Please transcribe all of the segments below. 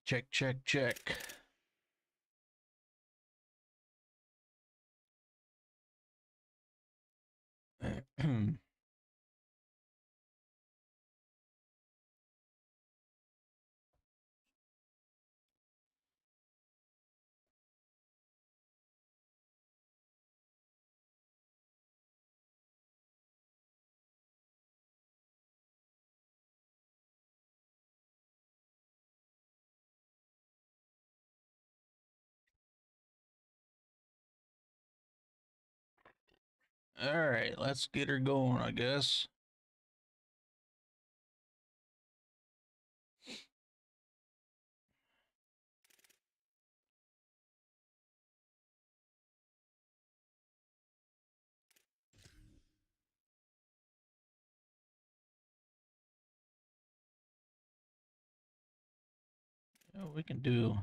Check, check, check. All right, let's get her going, I guess. Yeah, we can do.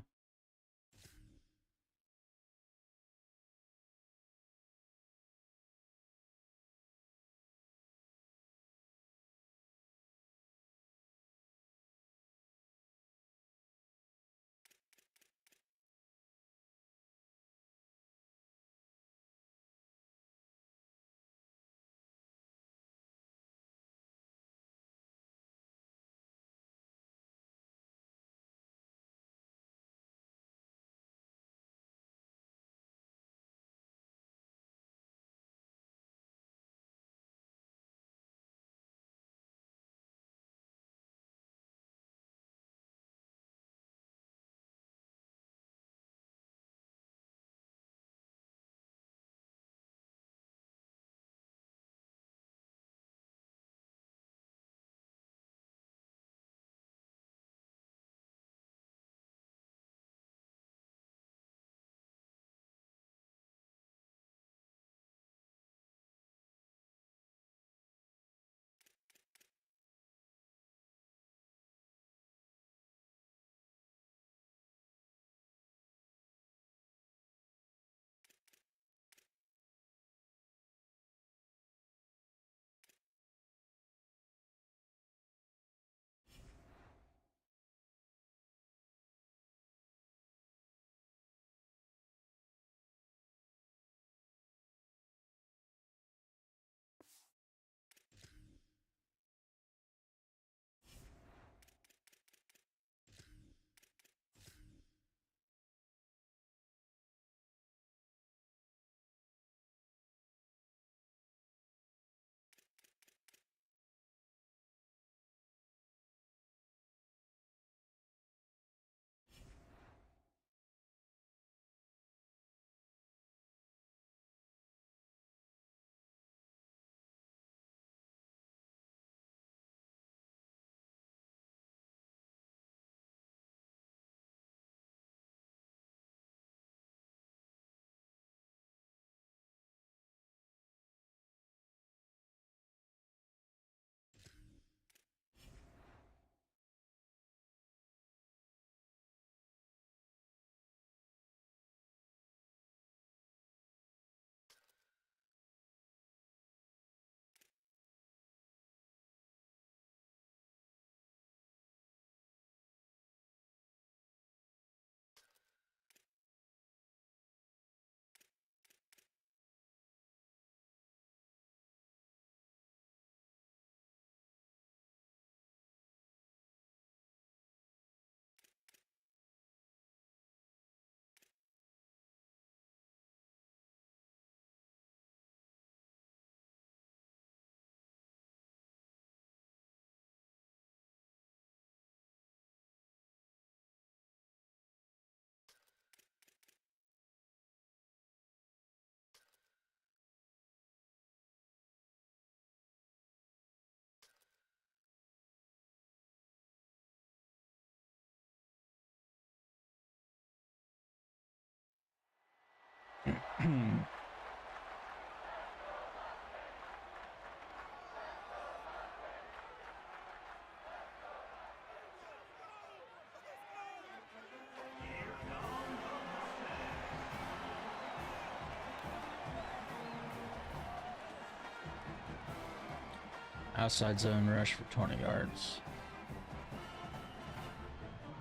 Outside zone rush for 20 yards.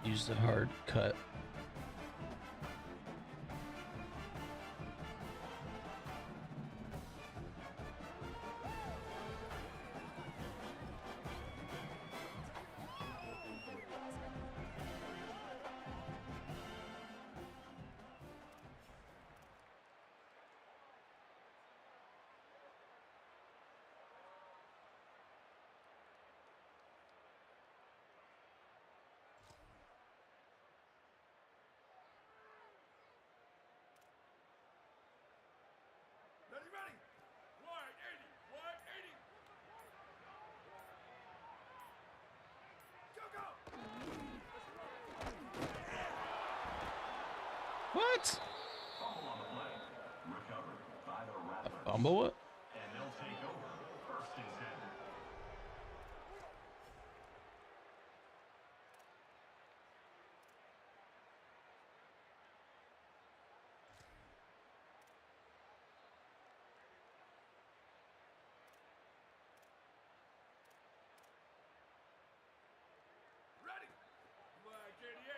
Use the hard cut. Ready? 180! 180! Go, go! What? Fumble on the play. Recovered by the Rattlers. Fumble what? And they'll take over. First and 10. Ready? Black 88.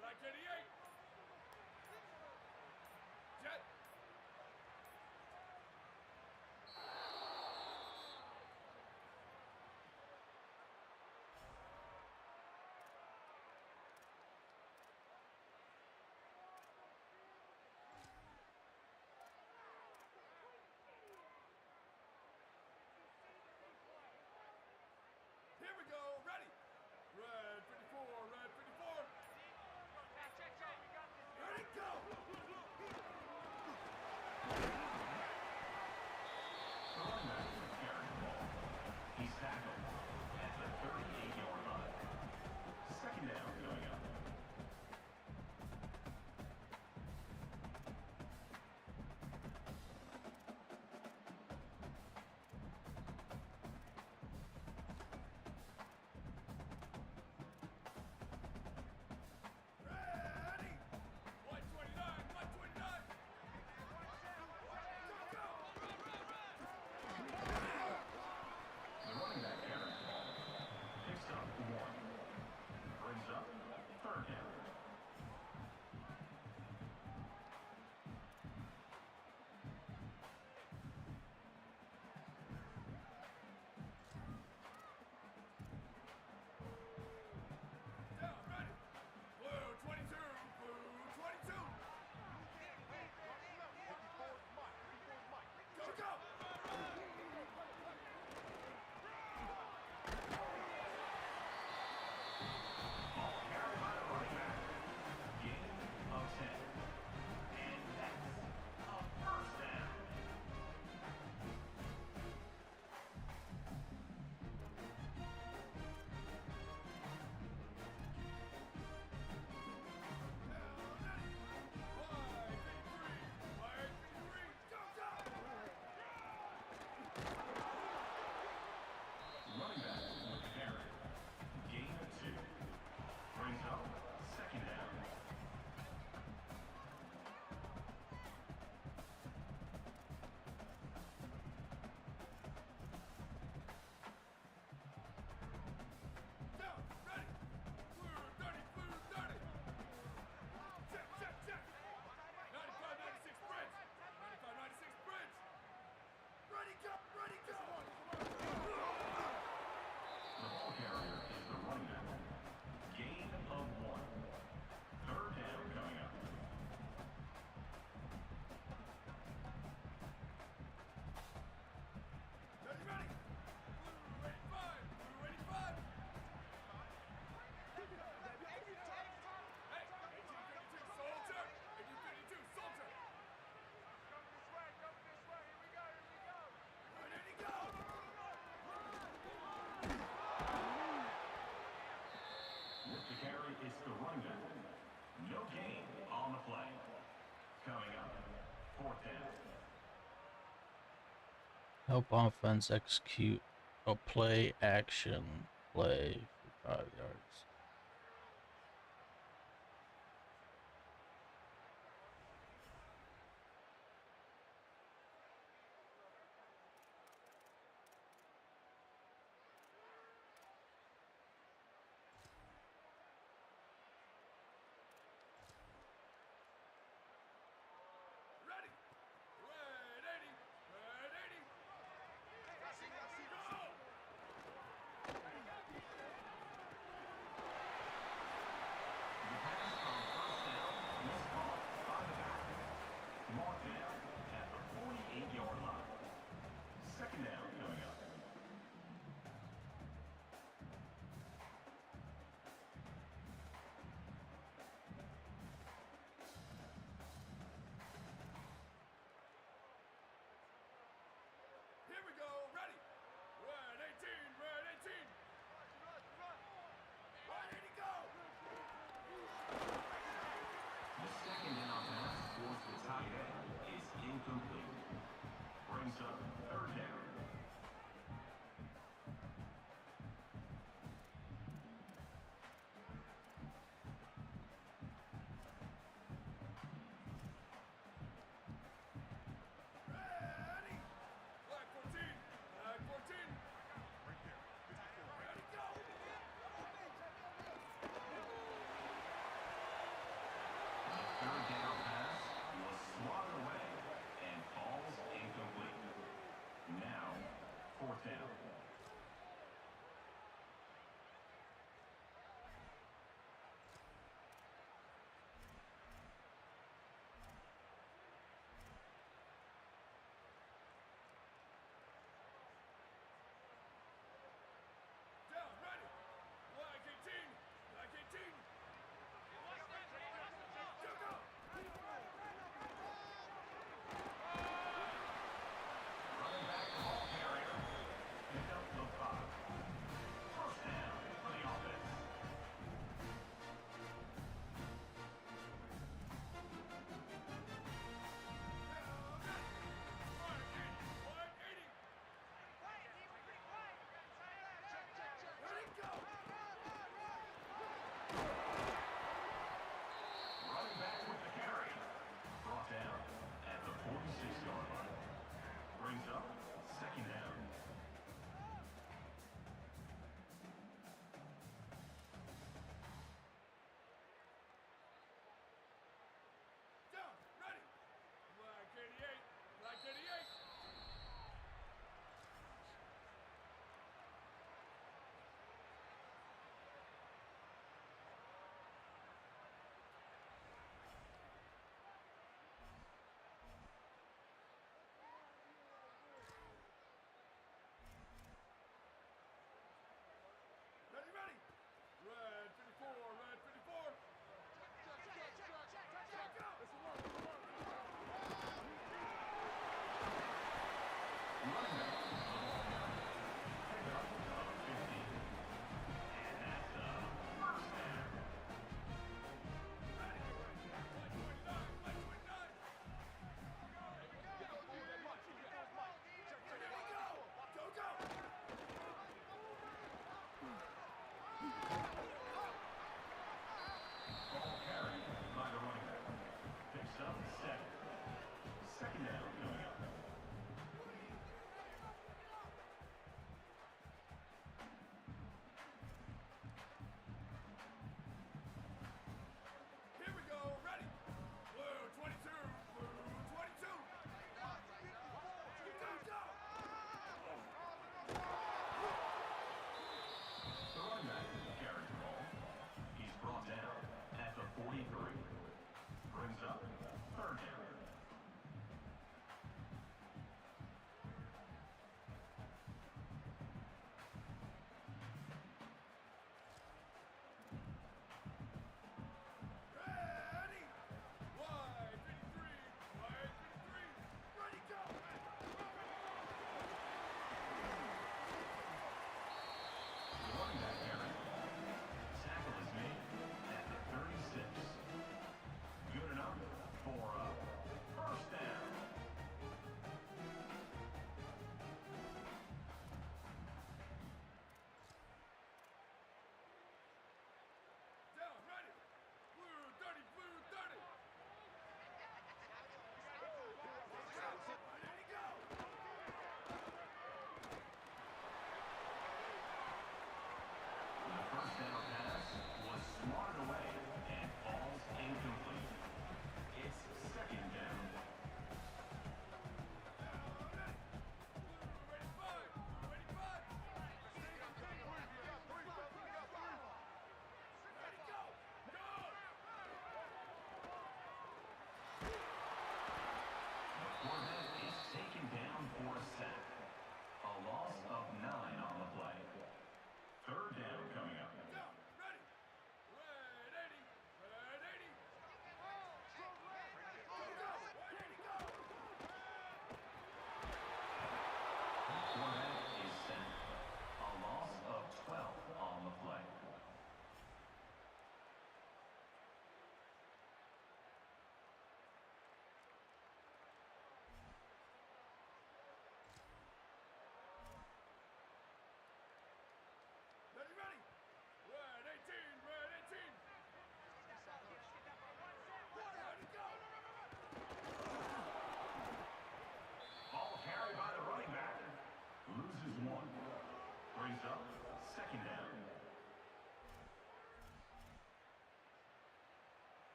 Black 88. Jet. Here we go. Ready? Red 54. Red 54. Ready? Go. He's tackled at the 38-yard line. Second down going up. Ready? 129. 129. Go, go. The running back carry picks up 1. Brings up third down. Down, ready. Blue 22. Blue 22. Go, go. Carry by the running back. Gain of 10. And that's a first down. Running back with the carry. Gain of 2. Brings up second down. Down, ready. Blue 30, blue 30. Check, check, check. 95, 96 bridge. 95, 96 bridge. Ready, go, ready, go. The ball carrier is the running back. Gain of 1. Third down coming up. Ready, ready. Blue 85, blue 85. Hey, 1852 soldier. 1852 soldier. Ready to go. With the carry, it's the running back. No gain on the play. Coming up, fourth down. Help offense execute a play action play for 5 yards.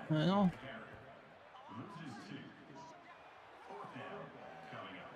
Well, Loses two. Fourth down coming up.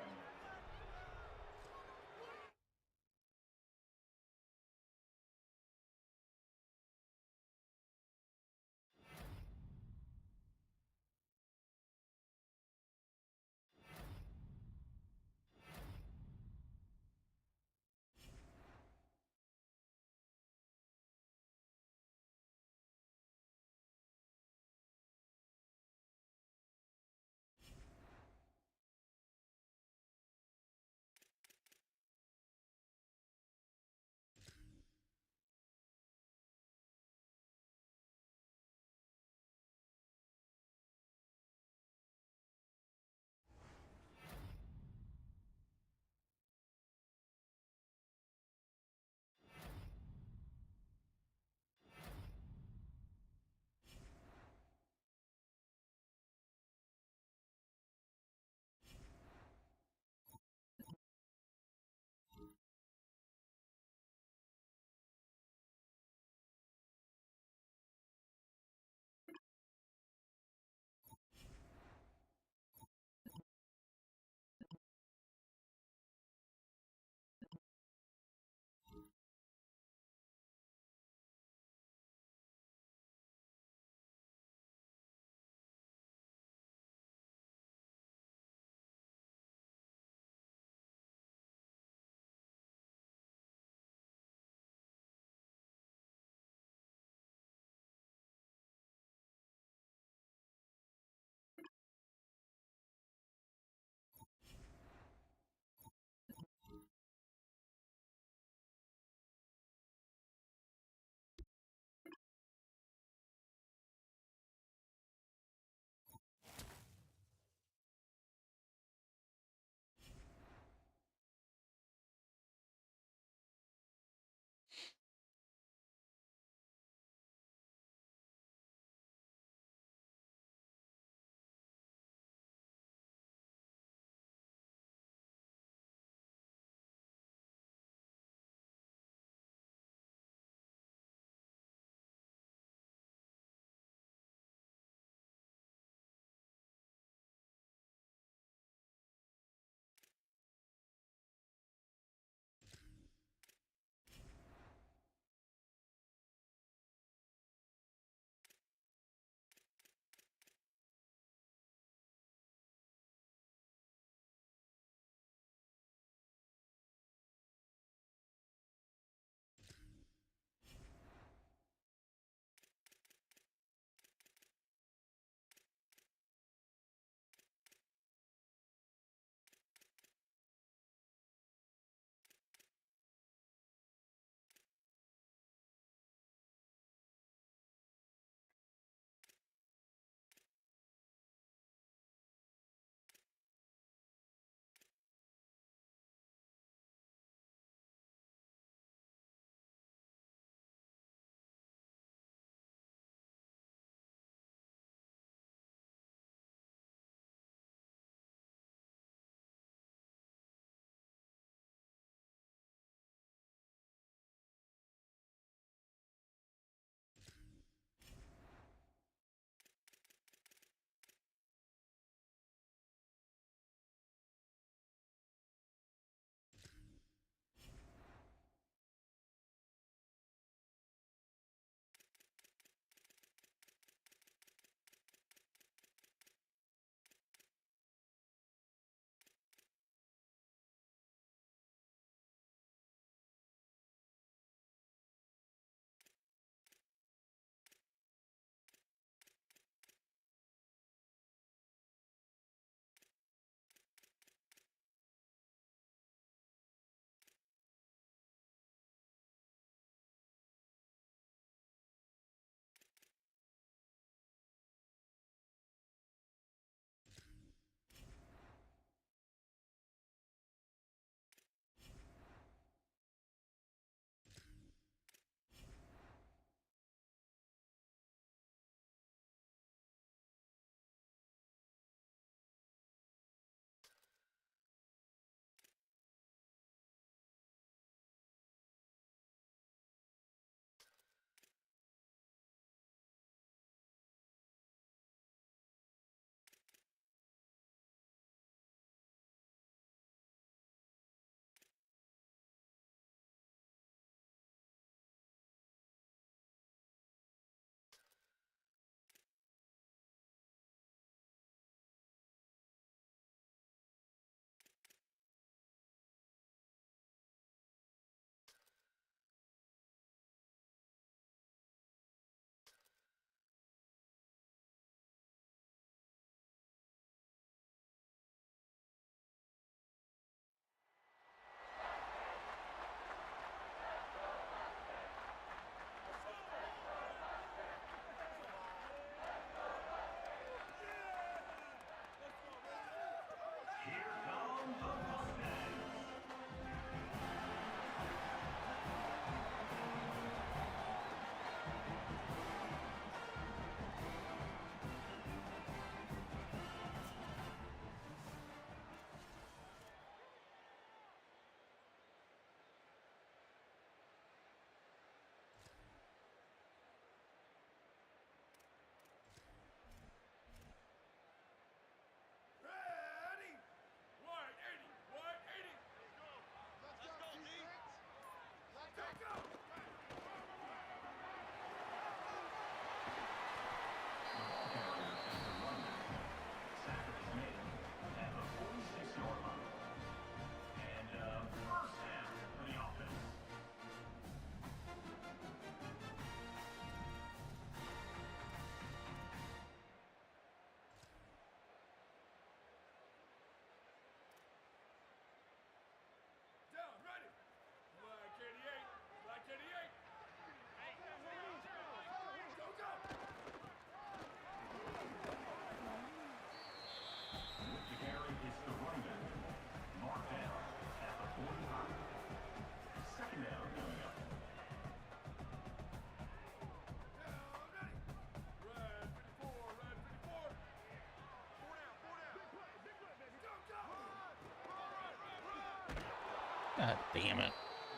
God damn it.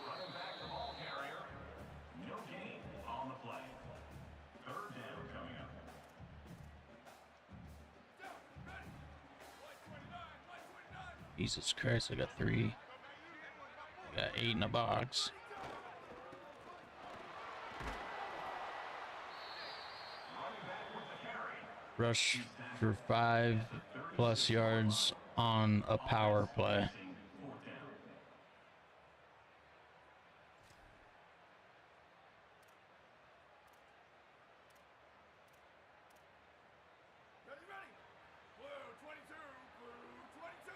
Running back the ball carrier. No gain on the play. Third down coming up. Jesus Christ, I got 3. I got 8 in a box. Rush for 5+ yards on a power play. Fourth down. Ready? Blue 22, blue 22.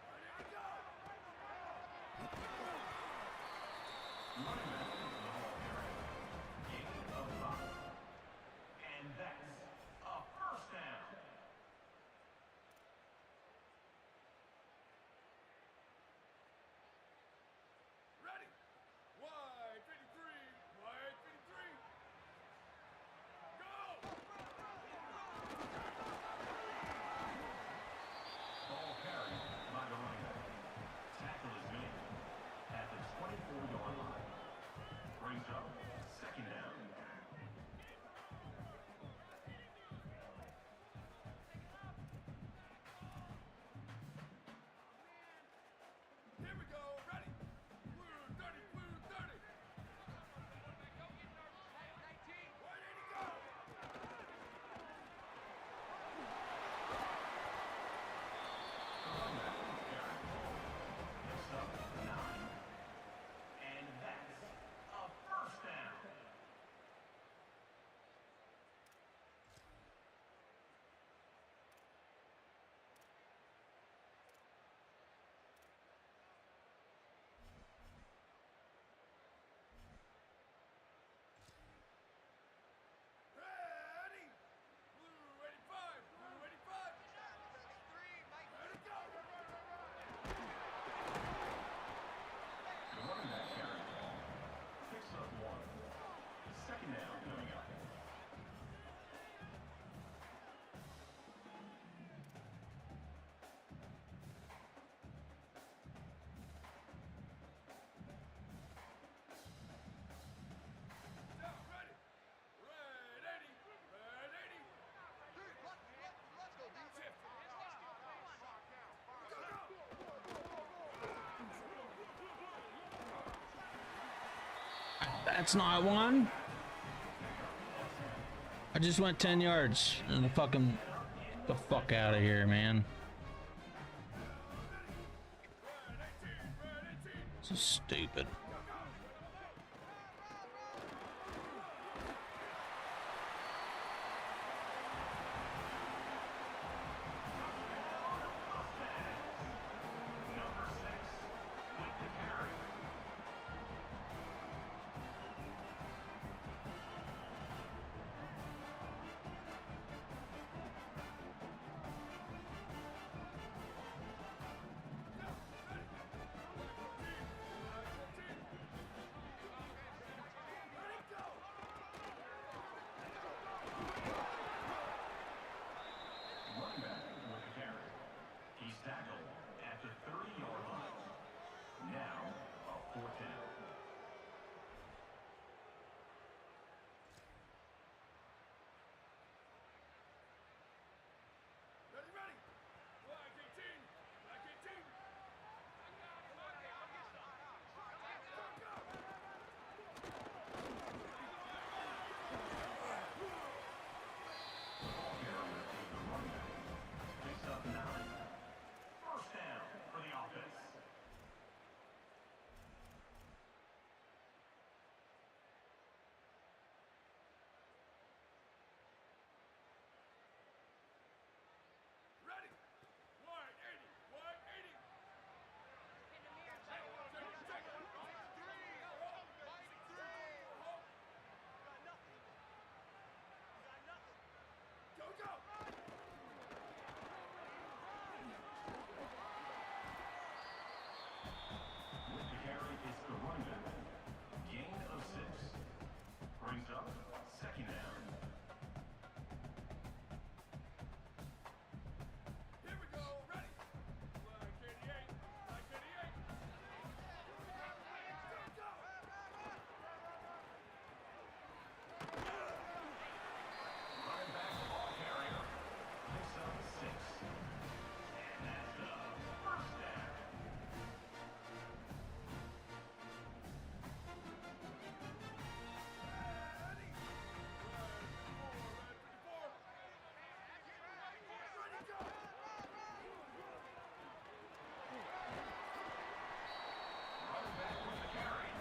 Ready to go. Running back the ball carrier. Gain of 5. And that's a first down. Ready? Wide 53, wide 53. Go! Ball carried by the running back. Tackle is made at the 24-yard line. Brings up second down. Here we go. Ready? Blue 30, blue 30. Wide 80, go! Running back carry. Picks up 9. And that's a first down. Ready? Blue 85, blue 85. Ready, go! The running back carry. Picks up 1. Second down coming up. Down, ready? Red 80, red 80. Shift. Go, go! That's not one. I just went 10 yards and the fucking get the fuck out of here, man. This is stupid. Number 6 with the carry. Running back ball carrier. Picks up 6. And that's the first down. Ready. Red 54. Ready, go. Running back with the carry.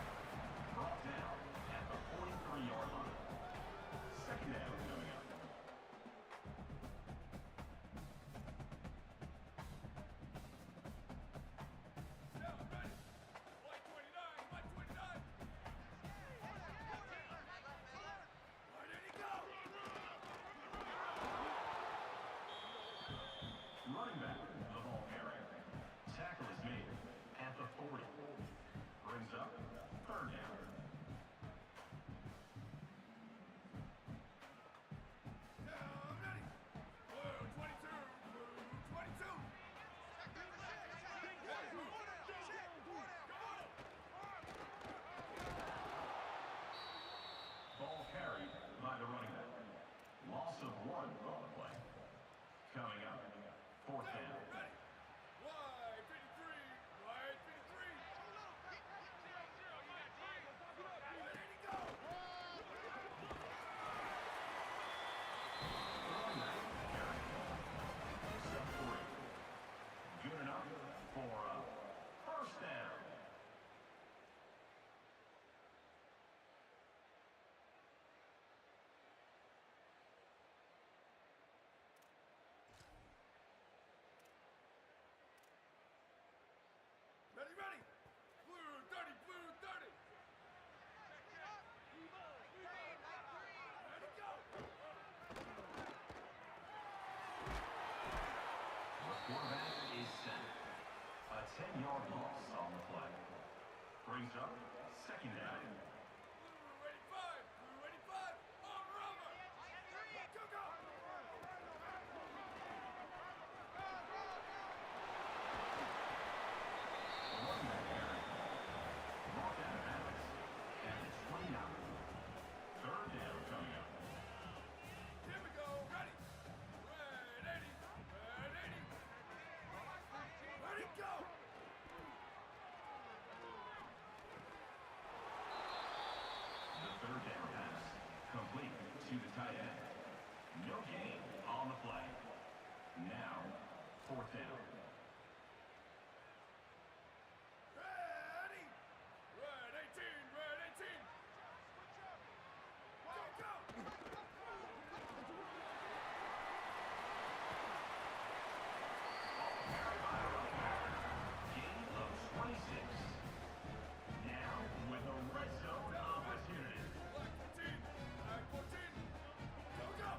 Brought down at the 43-yard line. Second down coming up. Now ready. White 29. White 29. Where did he go? Running back, the ball carrier. Tackle is made at the 40. Brings up third down. Now ready. Blue 22. Blue 22. Ball carried by the running back. Loss of 1 on the play. Coming up, fourth down. Ready. White 53. White 53. Where did he go? Running back carrying the ball. Picks up 3. Good enough for a first down. Ready, ready. Blue 30. Blue 30. Ready, go. The quarterback is set. A 10-yard loss on the play. Brings up second down. Blue 85. Blue 85. On rubber. Go, go. Running back carry. Brought down of bounds at the 29. Third down coming up. Here we go. Ready. Red 80. Red 80. Where'd he go? The third down pass complete to the tight end. No gain on the play. Now, fourth down. Ready. Red 18. Red 18. Go, go. Carried by a running back. Gain of 26. Now, with a red zone opportunity. Black 14. Black 14. Go, go.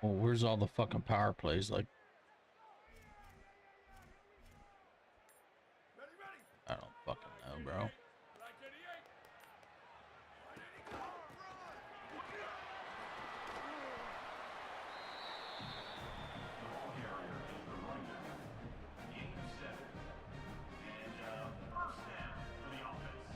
Well, where's all the fucking power plays? Like, Ready, ready. I don't fucking know, bro. Black 88. White 80 go. The ball carrier is the running back. Game 7. And first down for the offense.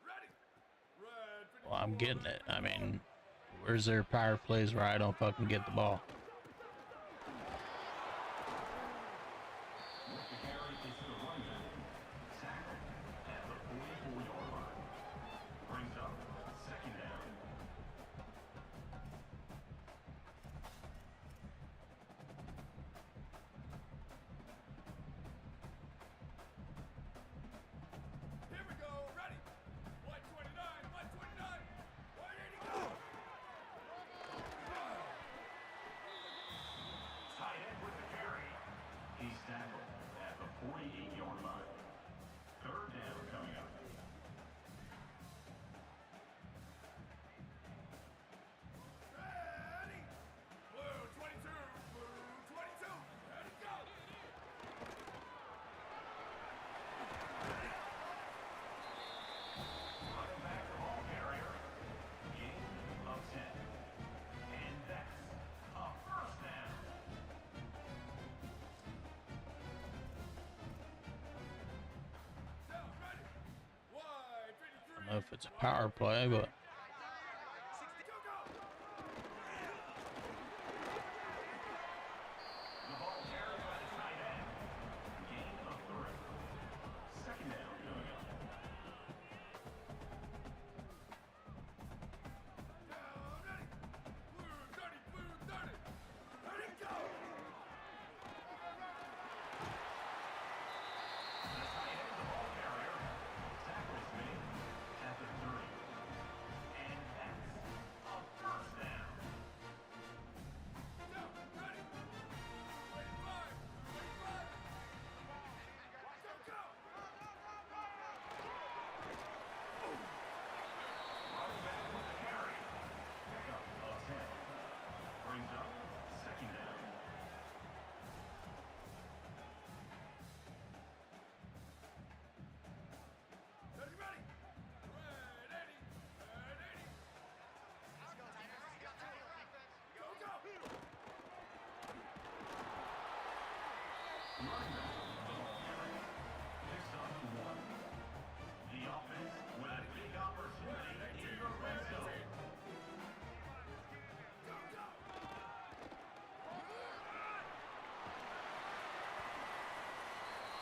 Ready. Red 54. Well, I'm getting it. I mean, where's their power plays where I don't fucking get the ball? With the carry is the running back. Tackled at the 44-yard line. Brings up second down. Here we go. Ready. White 29. White 29. White 80 go. Tight end with the carry. He's tackled at the 48-yard line. Third down coming up. Ready. Blue 22. Blue 22. Ready, go. Running back the ball carrier. Gain of 10. And that's a first down. Down, ready. White I 53. don't know if it's a power play, but 60 go, go. The ball carried by the tight end. Gain of 3. Second down coming up. Down, ready. Blue 30. Blue 30. Ready, go. The tight end, the ball carrier. Tackles made at the 30. And that's a first down. Down, ready. 85. 85. Go, go. Running back with the carry. Pickup of 10. Brings up second down. Ready, ready. Red 80. Red 80. Go, go. Running back, the ball carrier. Picks up 1. The offense with a big opportunity in the red zone. Go, go.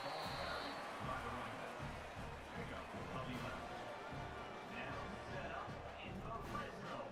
Ball carried by the running back. Pickup of 11. Now set up in the red zone.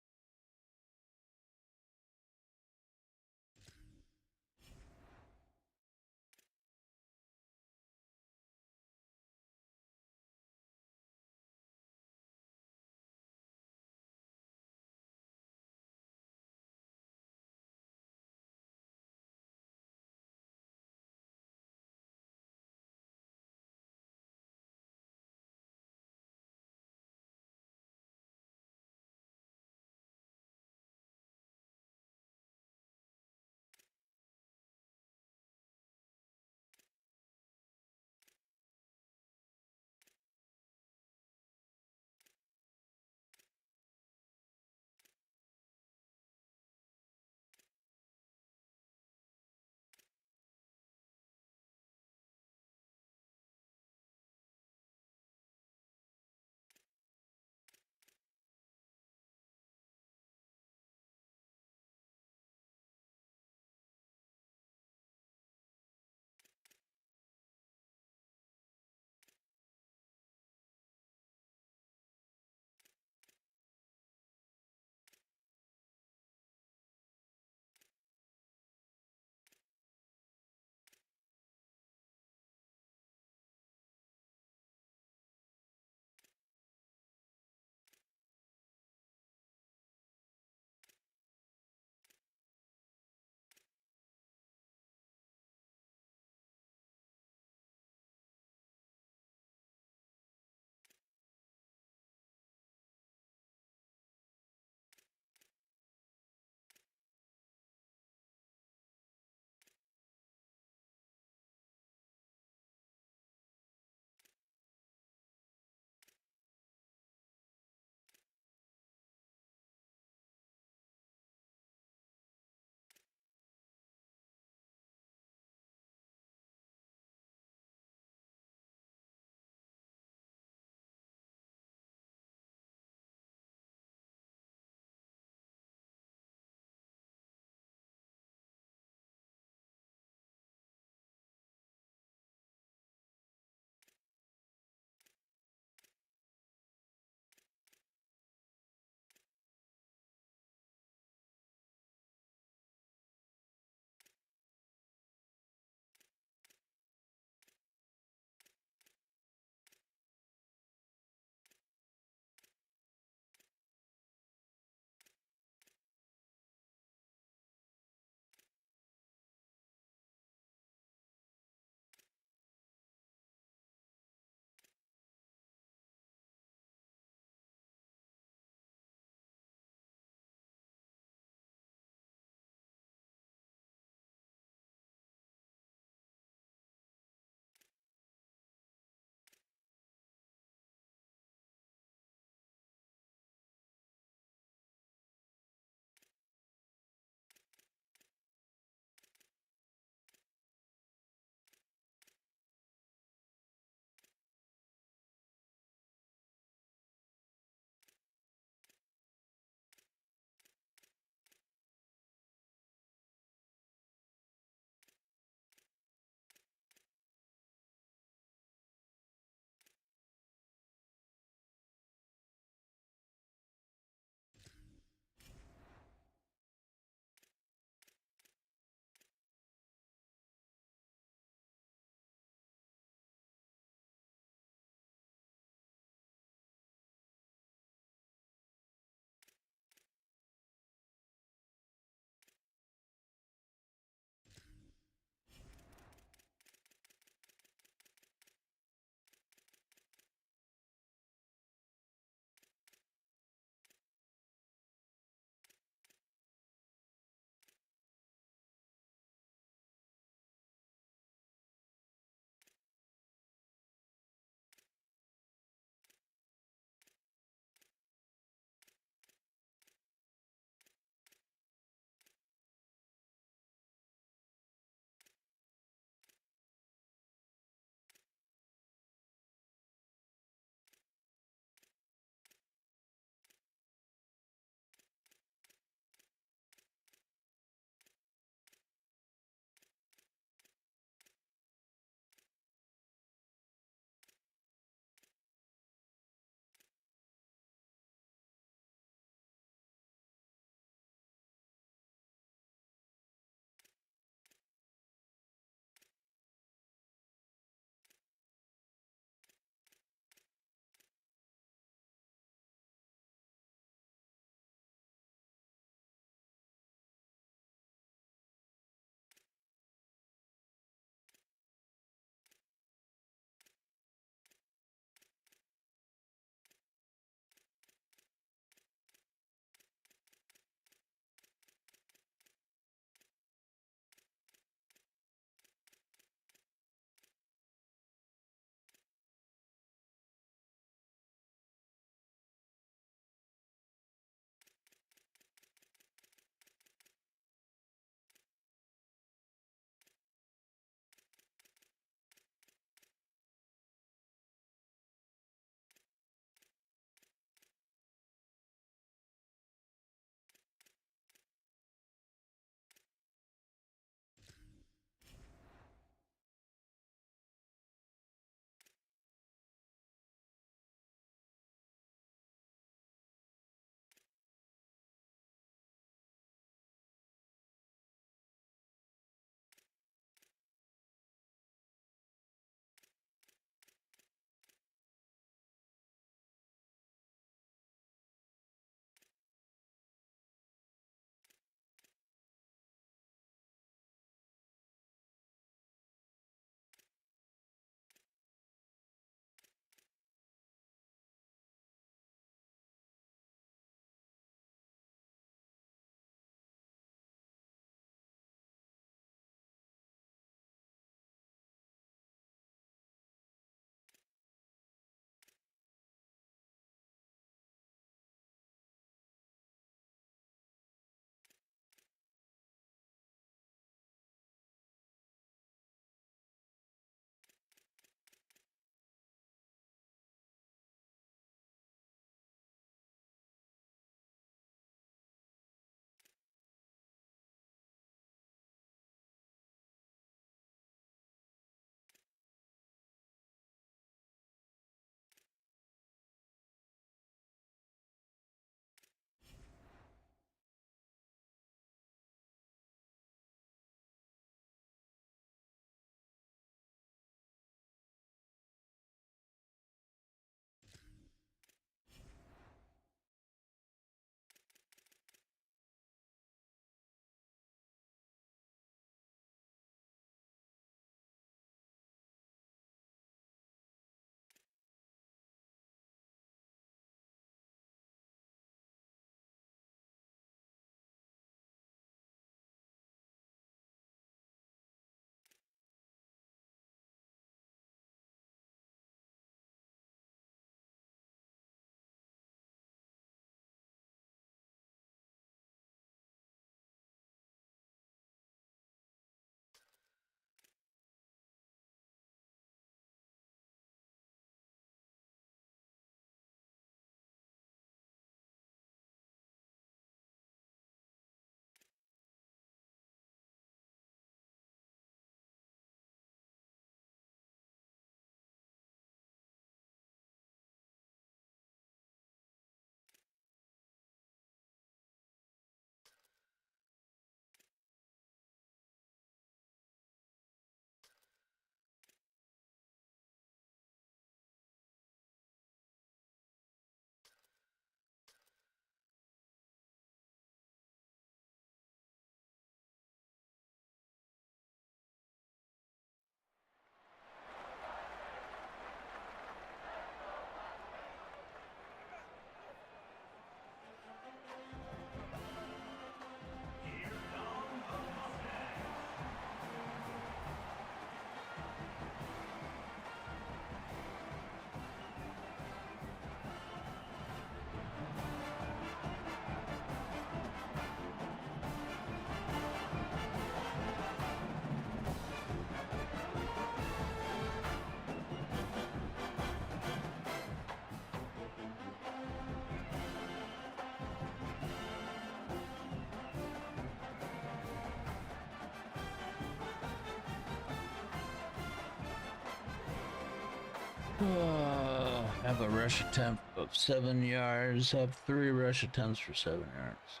Have a rush attempt of 7 yards. Have 3 rush attempts for 7 yards.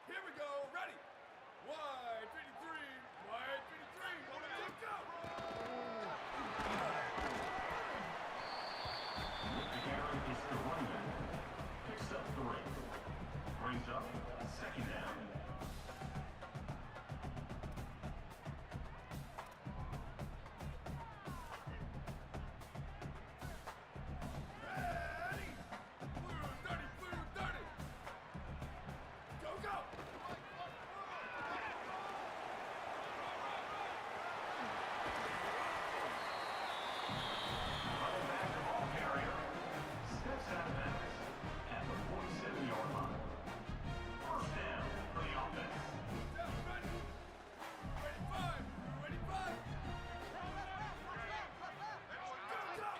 Here we go, ready. Wide 53, wide 53, let's go. With the carry, it's the running back. Picks up 3. Brings up 2nd down. Ready. Blue 30, Go, go. Running back, the ball carrier, steps out of bounds at the 47-yard line. First down for the offense. Down, ready. Ready, 5. Ready, 5. Go, go.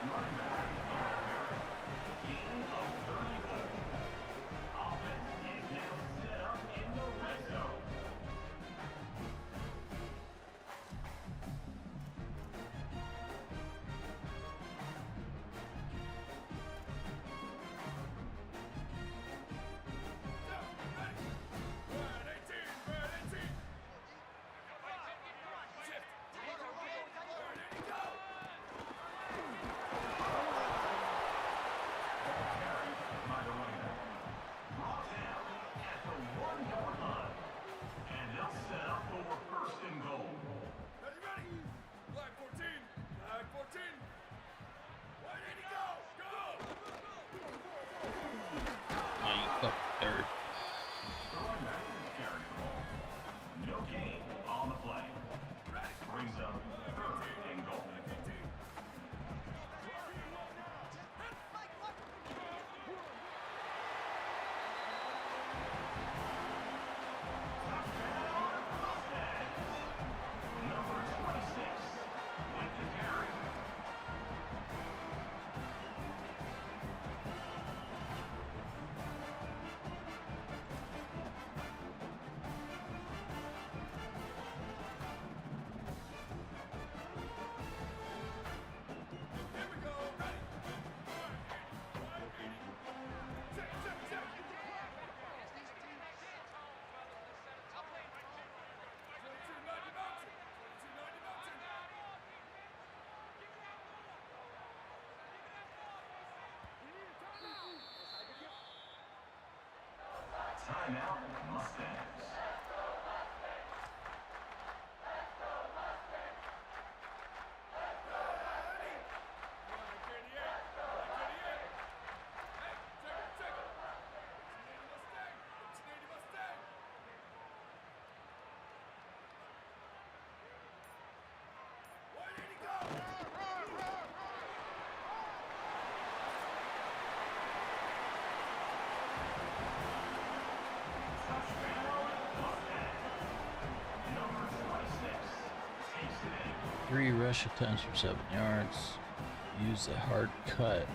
Running back, gain of 34. Offense is now set up in the red zone. By the running back. Brought down at the 1-yard line. And they'll set up for 1st and goal. Ready? Flag 14. Flag 14. Where did he go? Go! Third. The running back carrying the ball. No gain on the play. Brings up 3rd and goal. Number 26 with the carry. Here we go. Ready? 180. Check, check, check. 2290 mountain. 2290 mountain. Timeout, Mustangs. Ready? Flag 38. Flag 38. Hey, check it, check it. 1880 Mustang. 1880 Mustang. Where did he go? Touchdown, Mustangs. Number 26 takes it in. 3 rush attempts for 7 yards. Use the hard cut.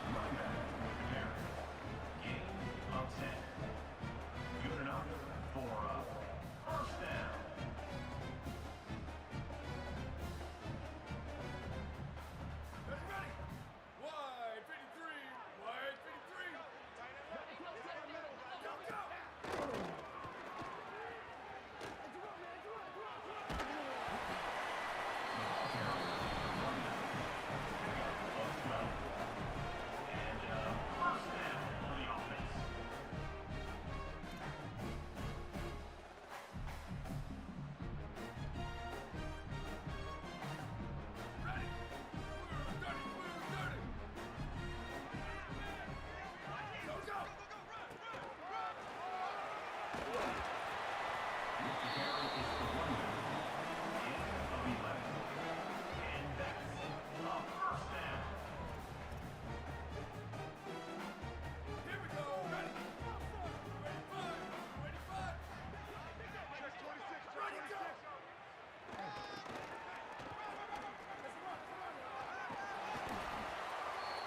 Running back with the carry. Gain of 10. Good enough for a first down. Ready? Wide 53. Wide 53. Go, go. Ready? Blue 30, blue 30. Go, go. Here we go. Ready? 25, 25. Ready, go.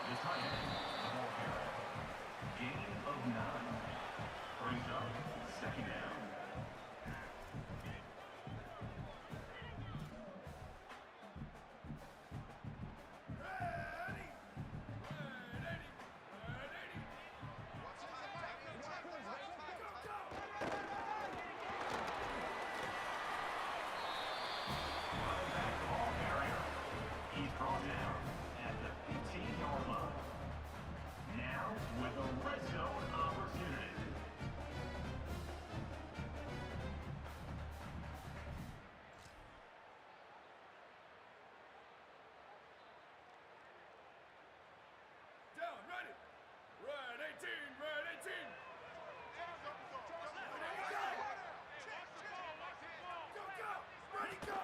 The tight end, the ball carrier. Gain of 9. Brings up second down. Ready? 180. 180. Go, go. Running back, the ball carrier. He's brought down at the 15-yard line. Now with a red zone opportunity. Down, ready. Red 18, red 18. Ready, go. Go, go. Ready, go.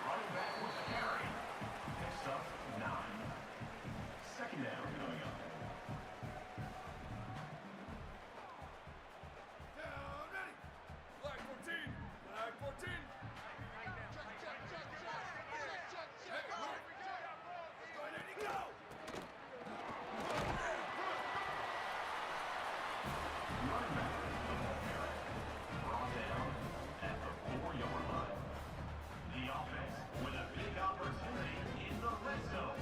Running back with the carry. Picks up 9. Second down coming up. Down, ready. Flag 14, flag 14. Hey, move. 180, go. Running back, the ball carrier. Brought down at the 4-yard line. The offense with a big opportunity in the red zone.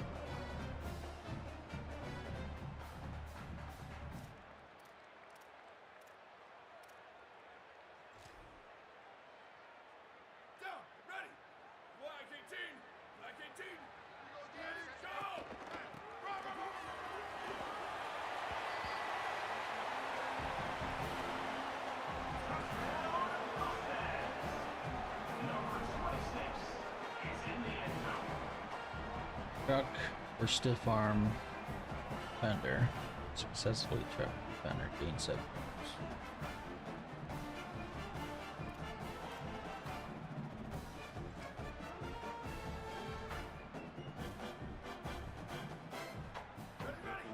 Down, ready. Flag 18, flag 18. Ready, go. Number 26 is in the end zone. Truck or stiff arm defender. Successfully truck defender gain 7 points. Ready, ready.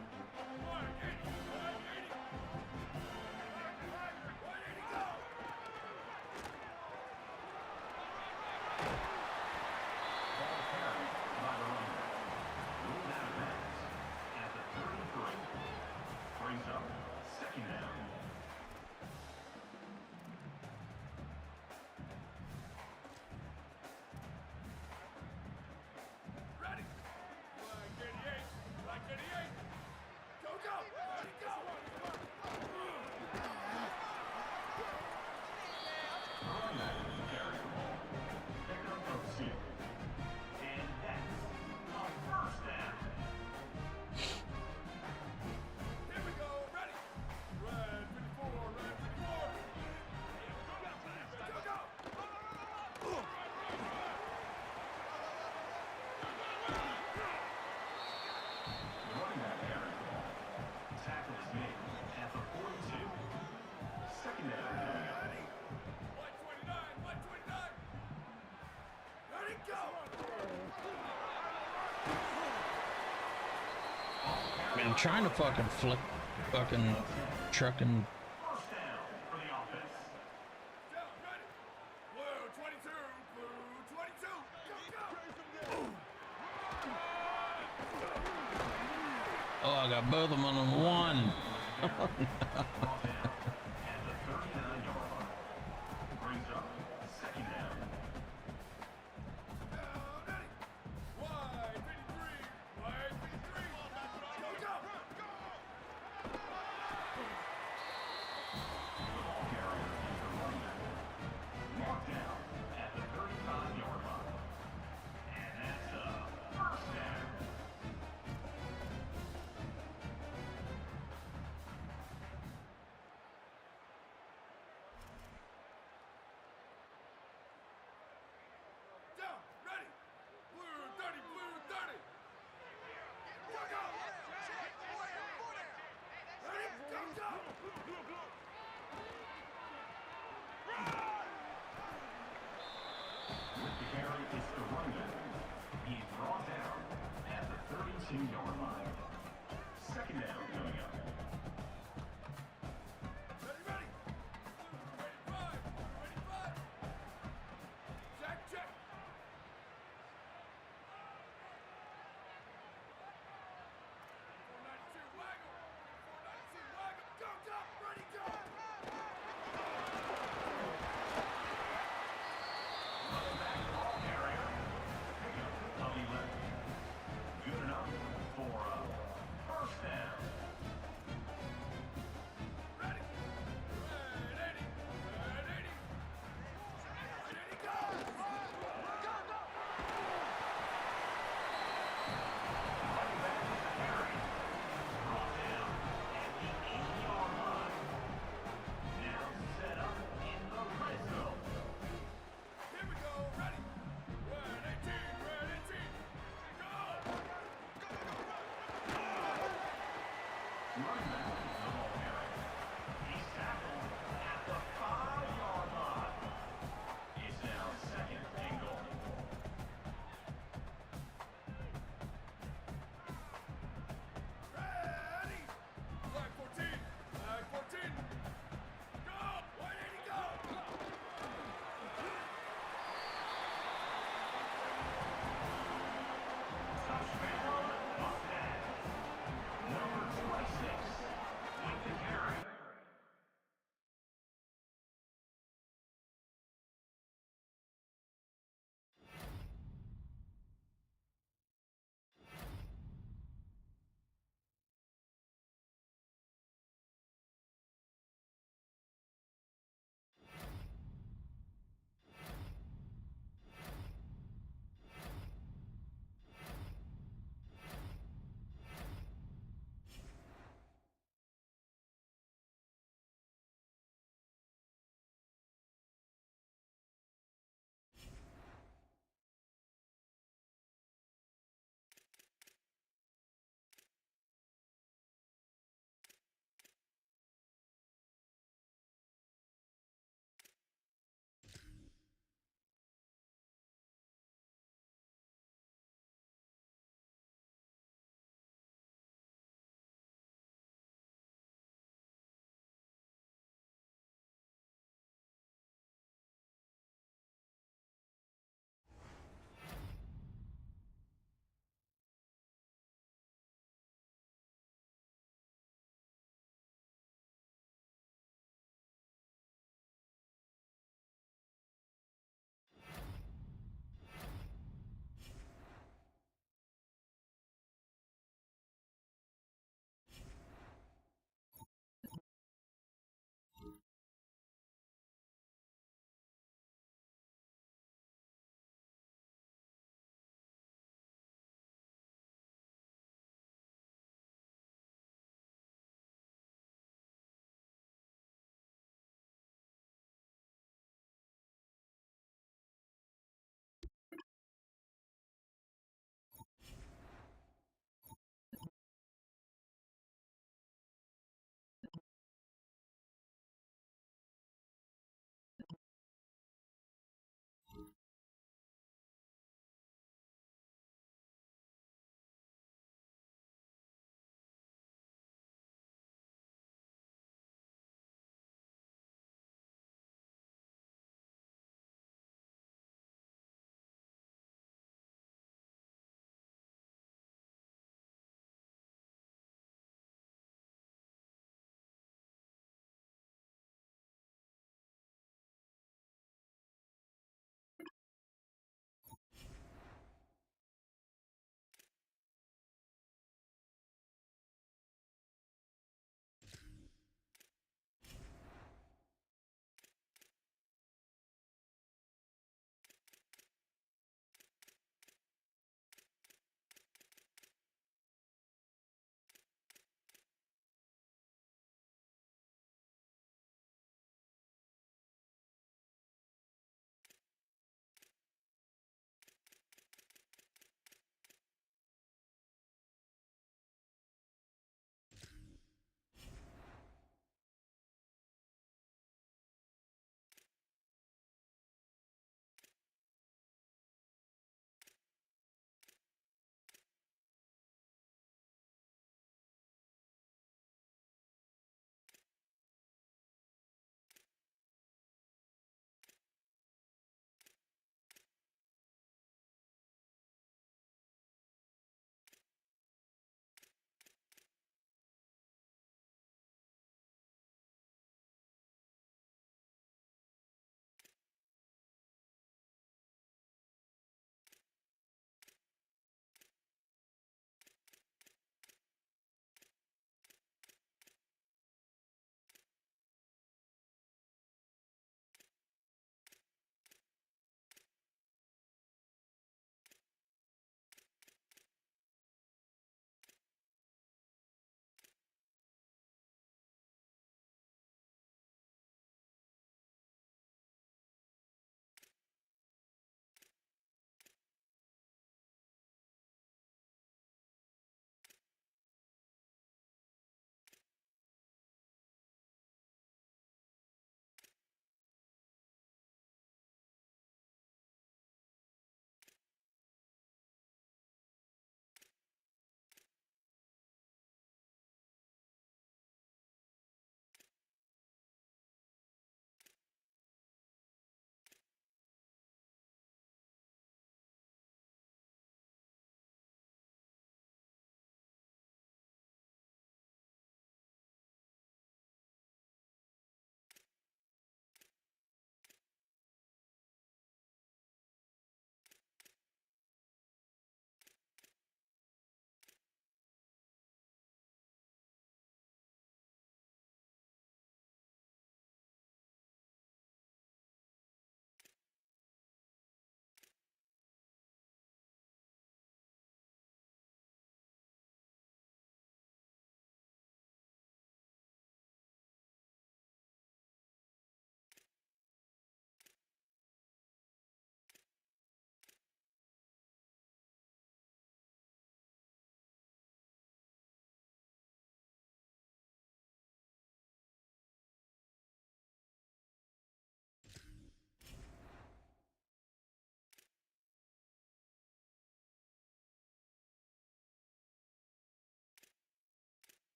180, 180. 180, go. Ball carried by the running back. Ruled out of bounds at the 33. Brings up second down. Ready. Flag 88, flag 88. Go, go. Ready, go. Running back carries the ball. Picked up from 2. And that's a first down. Here we go. Ready. Red 54, red 54. Go, go. Running back carries the ball. Tackle is made at the 42. Second down coming up. Ready. 129, 129. Ready, go. Man, I'm trying to fucking flip fucking trucking First down for the offense. Down, Oh, I got both of them on one. Brought down at the 39-yard line. Brings up second down. Wide 53. Wide 53. Go, go. The ball carrier is the running back. Marked down at the 35-yard line. And that's a first down. Down. Ready. Blue 30. Blue 30. Go, go. Ready. Go, go. With the carry, it's the running back. He's brought down at the 32-yard line. Second down coming up. Ready, ready. Blue 85. 85. Check, check. 492 waggle. 492 waggle. Go, go. Ready, go. Running back ball carrier. Pickup of 11. Good enough for a first down.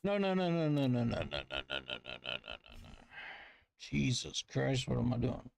No, no, no, no, no, no, no, no, no, no, no, no, no, no, no. Jesus Christ, what am I doing?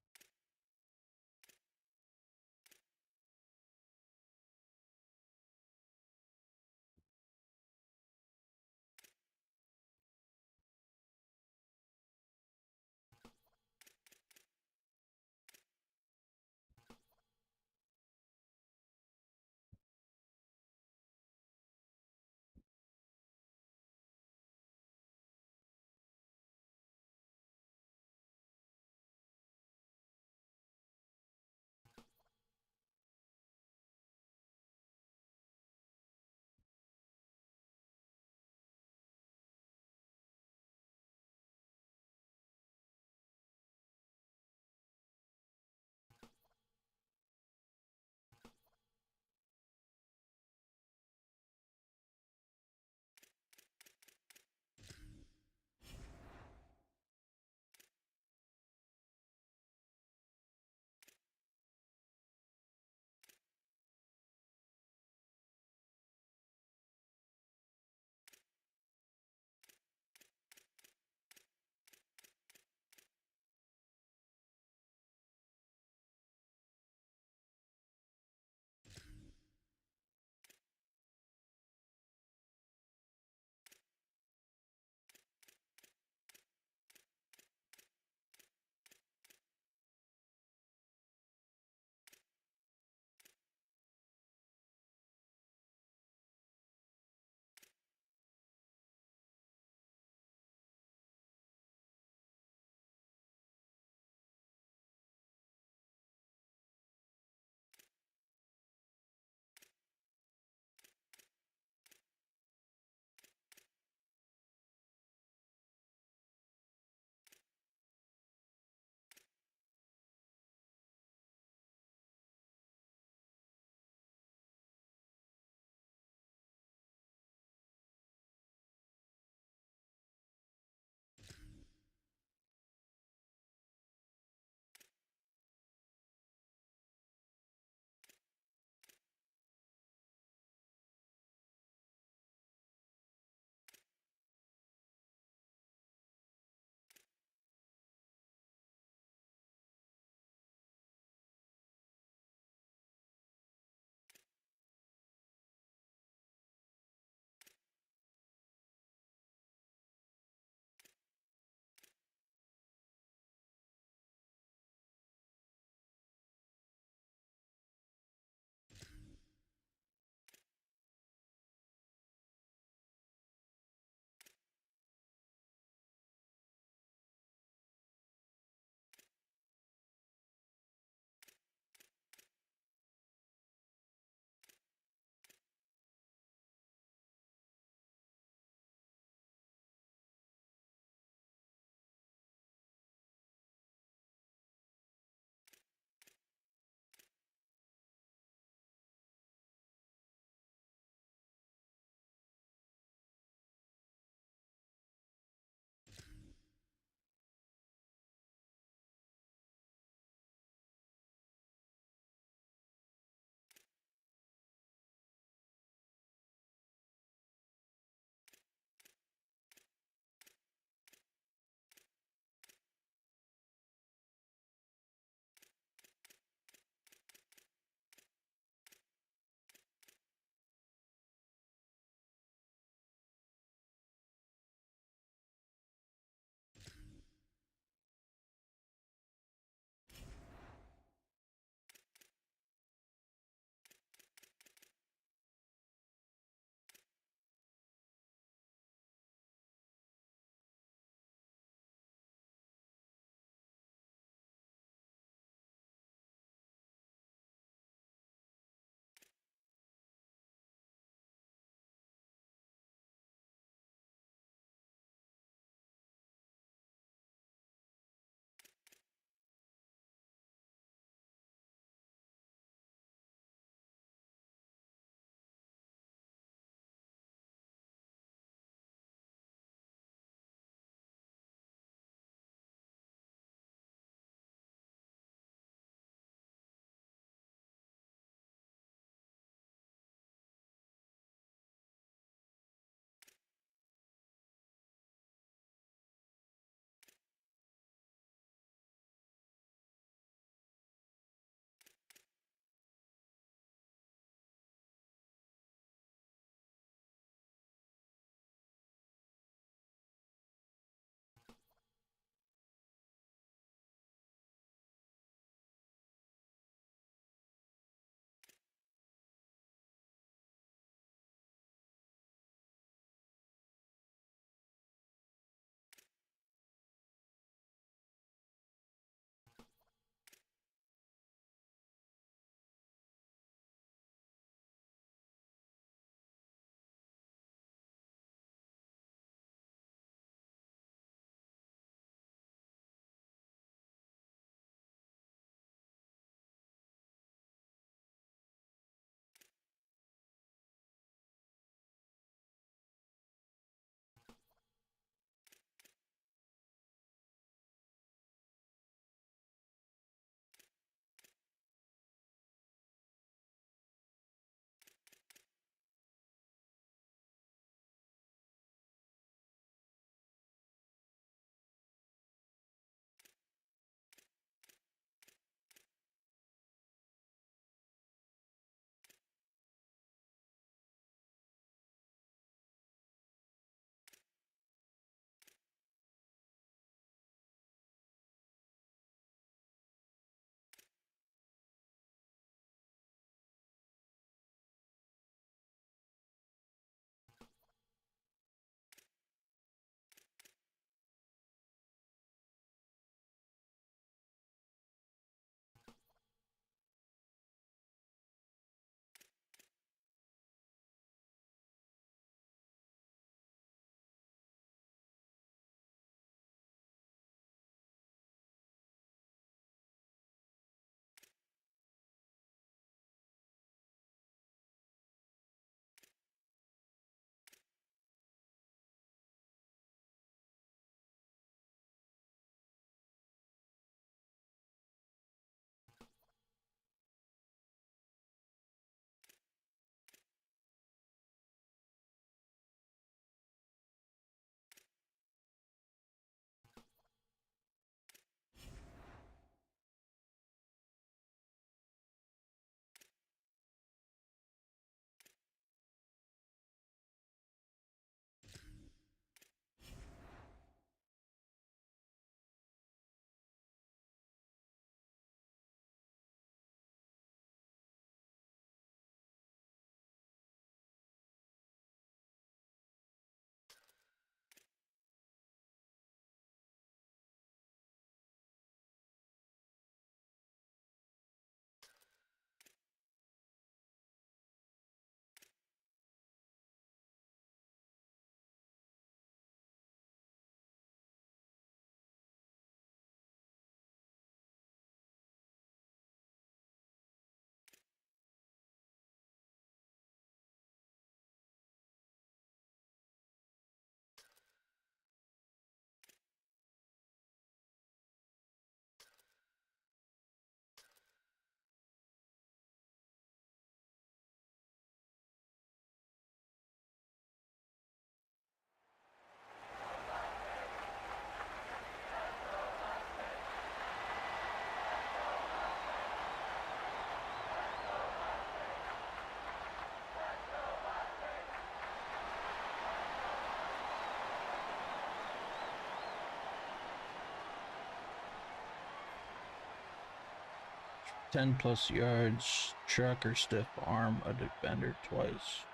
10 plus yards, truck or stiff arm a defender twice.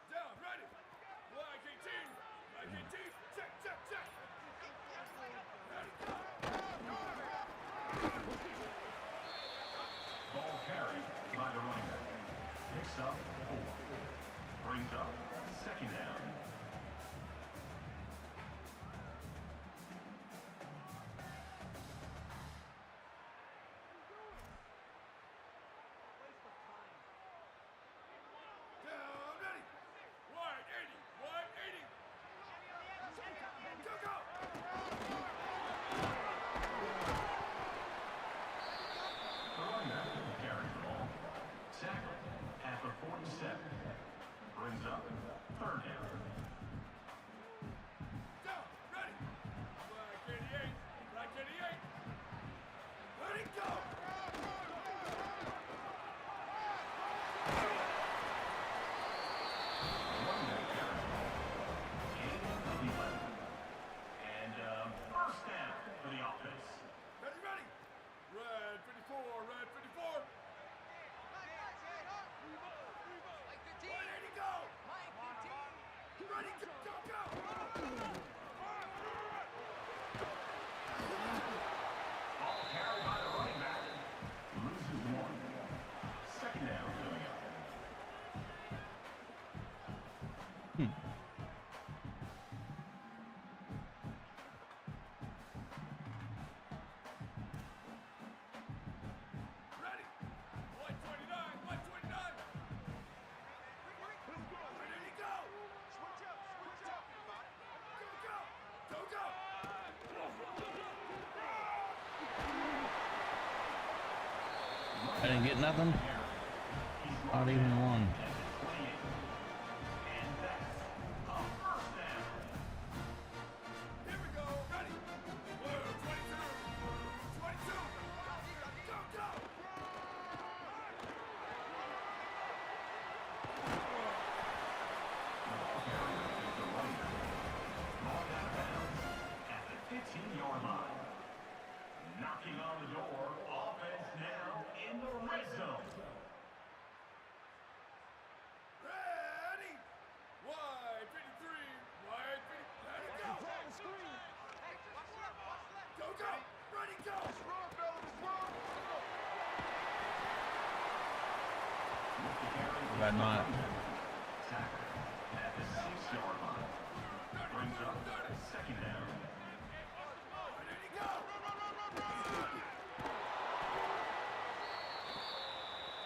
Down, ready. Black 18. Black 18. Check, check, check. Ready, go. Ball carried by the running back. Picks up 4. Brings up 2nd down. Down, ready. Wide 80. Wide 80. Go, go. The running back carries the ball. Tackled at the 47. Brings up 3rd down. Down, ready. Black 88. Black 88. Ready, go. Running back carries the ball. Gain of 11. And 1st down for the offense. Ready, ready. Red 54. Red 54. Wide 80, go. Ready, go, go, go. Ball carried by the running back. Loses 1. 2nd down coming up. Ready. 129. 129. Ready to go. Switch up. Switch up. Go, go. Go, go. I didn't get nothing. Not even one. And that's a 1st down. Here we go. Ready. Blue 22. Blue 22. Go, go. Ball out of bounds at the 15-yard line. Knocking on the door. Offense now in the red zone. Ready. Wide 53. Wide 50. Ready, go. Go, go. Ready, go. But not. Tackled at the 6-yard line. Brings up 2nd down. Ready to go.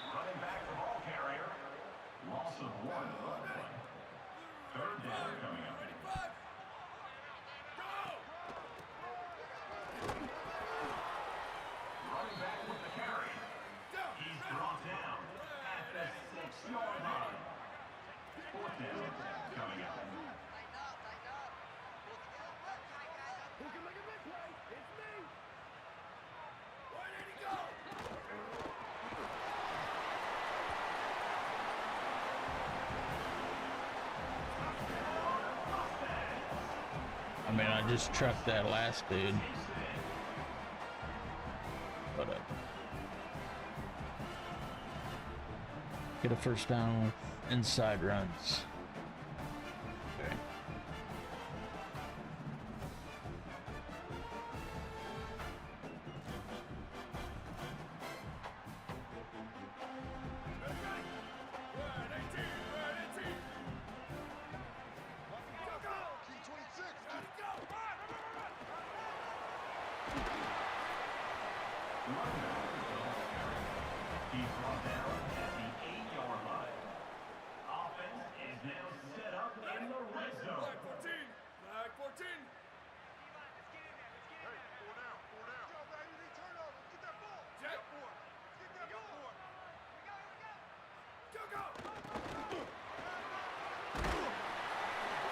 Running back the ball carrier. Loss of 1 on the play. 3rd down coming up. Ready, 5. Go. Running back with the carry. Down. He's brought down at the 6-yard line. 4th down coming up. Ready to go. I mean, I just trucked that last dude. But get a 1st down with inside runs. Okay. Red 18. Red 18. Go, go. Ready, go.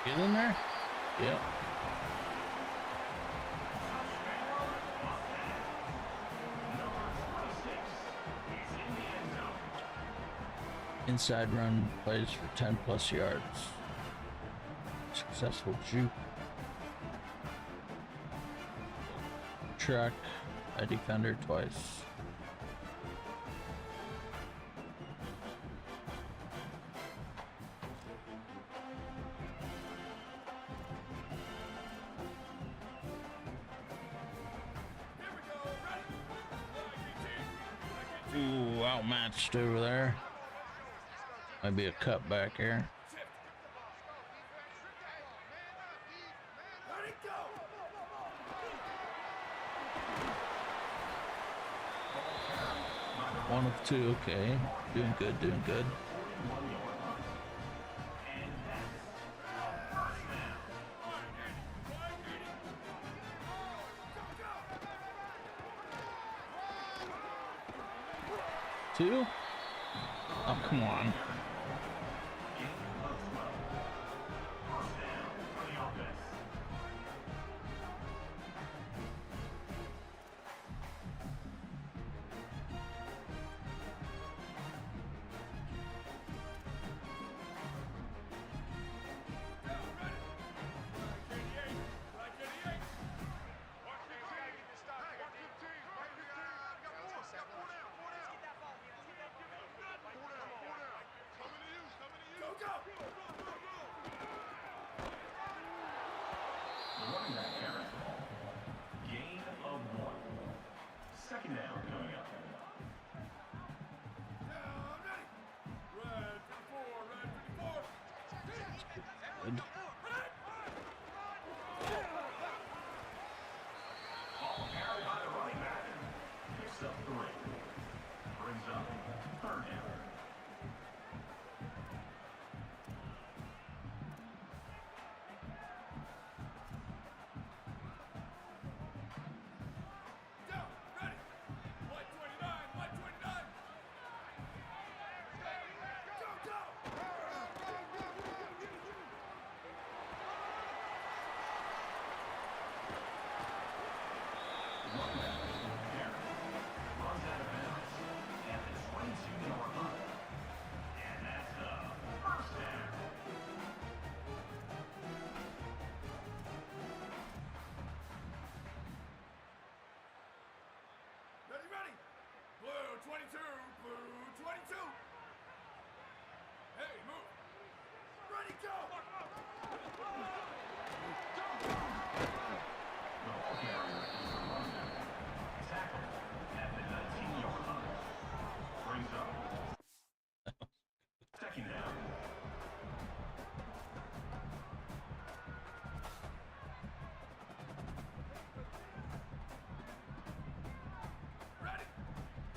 Get in there? Yep. Inside run plays for 10 plus yards. Successful juke. Track a defender twice. Ooh, outmatched over there. Might be a cutback here. One of two, okay. Doing good, doing good. Two? Oh, come on. Second down coming up. Good. Ball carried by the running back. Picks up 3. Brings up third down. Ready? Blue 22, blue 22. Hey, move. Ready, go. The ball carrier is the running back. Tackled at the 19-yard line. Brings up second down. Ready.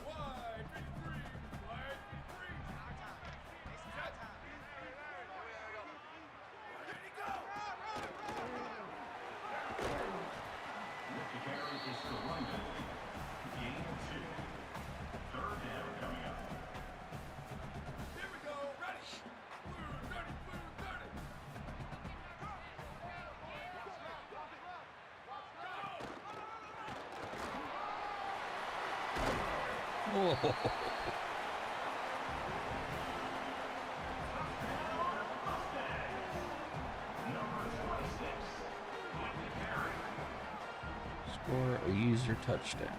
Wide 53, wide 53. Set. Ready, go. The carry is to London. Gain 2. Third down coming up. Here we go. Ready. Blue 30, blue 30. Whoa. Number 26. With the carry. Score a user touchdown.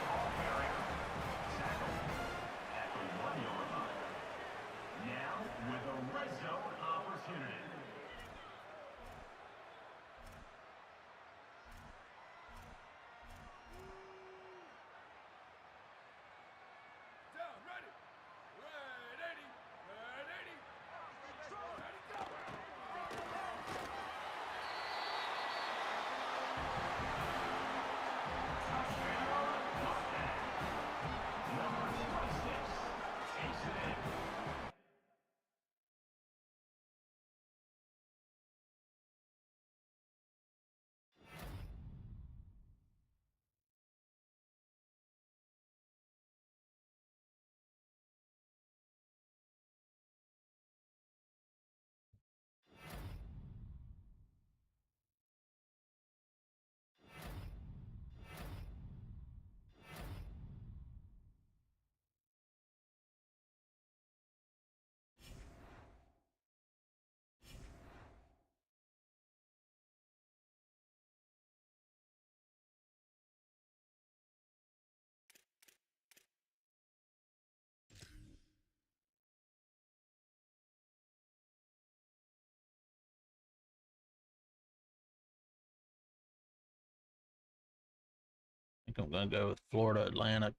Ball carrier. Tackled at the 1-yard line. think I'm going to go with Florida Atlantic.